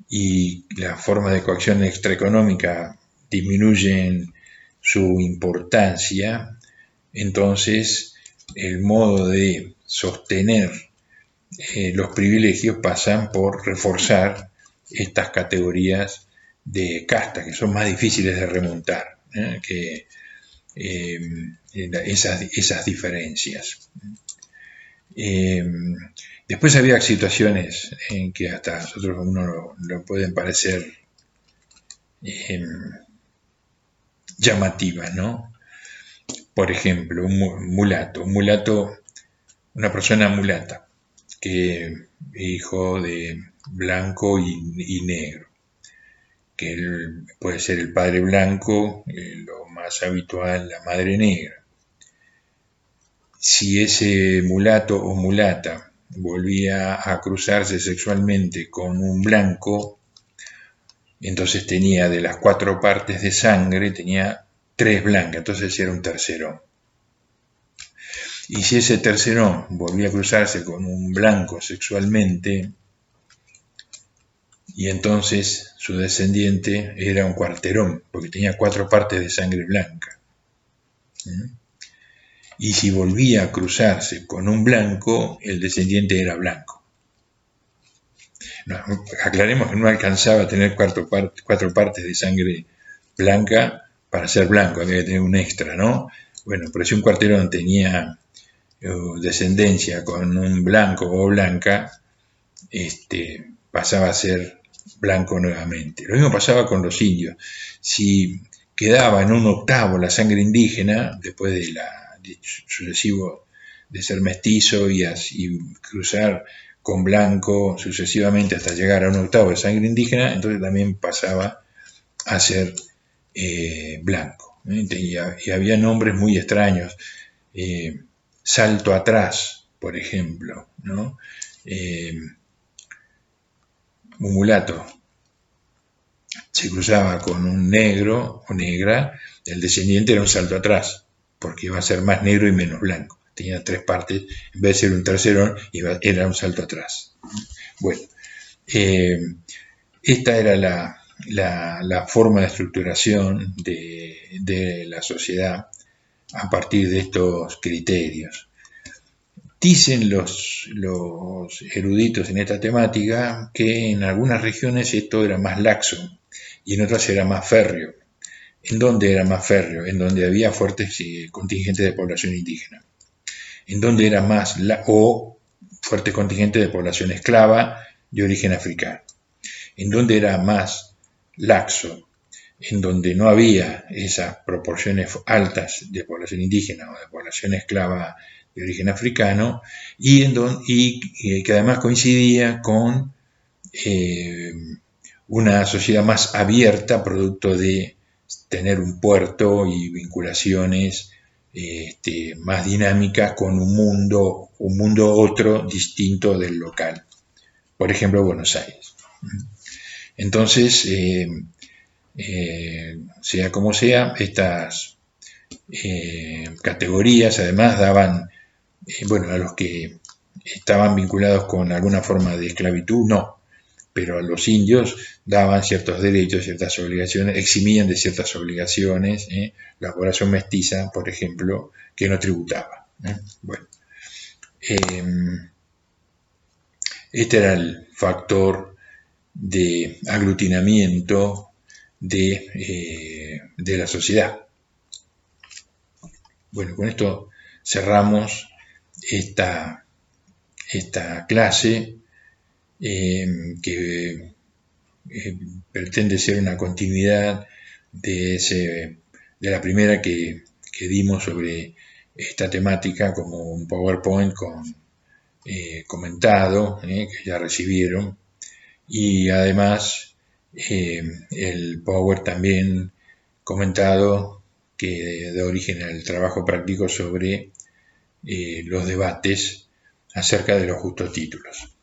y las formas de coacción extraeconómica disminuyen su importancia, entonces el modo de sostener los privilegios pasan por reforzar estas categorías de castas, que son más difíciles de remontar que esas diferencias. Después había situaciones en que hasta a nosotros uno lo pueden parecer llamativas, ¿no? Por ejemplo, un mulato, una persona mulata, que hijo de blanco y negro, que puede ser el padre blanco, lo más habitual, la madre negra. Si ese mulato o mulata volvía a cruzarse sexualmente con un blanco, entonces tenía de las 4 partes de sangre, tenía 3 blancas, entonces era un tercerón. Y si ese tercerón volvía a cruzarse con un blanco sexualmente, y entonces su descendiente era un cuarterón, porque tenía 4 partes de sangre blanca. Y si volvía a cruzarse con un blanco, el descendiente era blanco. No, aclaremos que no alcanzaba a tener 4 partes de sangre blanca para ser blanco, había que tener un extra, ¿no? Bueno, pero si un cuarterón tenía descendencia con un blanco o blanca, pasaba a ser blanco nuevamente. Lo mismo pasaba con los indios. Si quedaba en un octavo la sangre indígena, después de sucesivo de ser mestizo y cruzar con blanco sucesivamente hasta llegar a un octavo de sangre indígena, entonces también pasaba a ser blanco. Y había nombres muy extraños. Salto atrás, por ejemplo, ¿no? Un mulato se cruzaba con un negro o negra, el descendiente era un salto atrás, porque iba a ser más negro y menos blanco. Tenía 3 partes, en vez de ser un tercerón, era un salto atrás. Bueno, esta era la forma de estructuración de la sociedad a partir de estos criterios. Dicen los eruditos en esta temática que en algunas regiones esto era más laxo y en otras era más férreo. ¿En dónde era más férreo? En donde había fuertes contingentes de población indígena. ¿En dónde era más fuertes contingentes de población esclava de origen africano? ¿En dónde era más laxo? En donde no había esas proporciones altas de población indígena o de población esclava de origen africano, y que además coincidía con una sociedad más abierta, producto de tener un puerto y vinculaciones más dinámicas con un mundo otro distinto del local. Por ejemplo, Buenos Aires. Entonces, sea como sea, estas categorías además daban, a los que estaban vinculados con alguna forma de esclavitud, no, pero a los indios daban ciertos derechos, ciertas obligaciones, eximían de ciertas obligaciones, la población mestiza, por ejemplo, que no tributaba. Bueno, este era el factor de aglutinamiento de la sociedad. Bueno, con esto cerramos esta clase que pretende ser una continuidad de la primera que dimos sobre esta temática, como un PowerPoint comentado, que ya recibieron, y además el Power también comentado que da origen al trabajo práctico sobre los debates acerca de los justos títulos.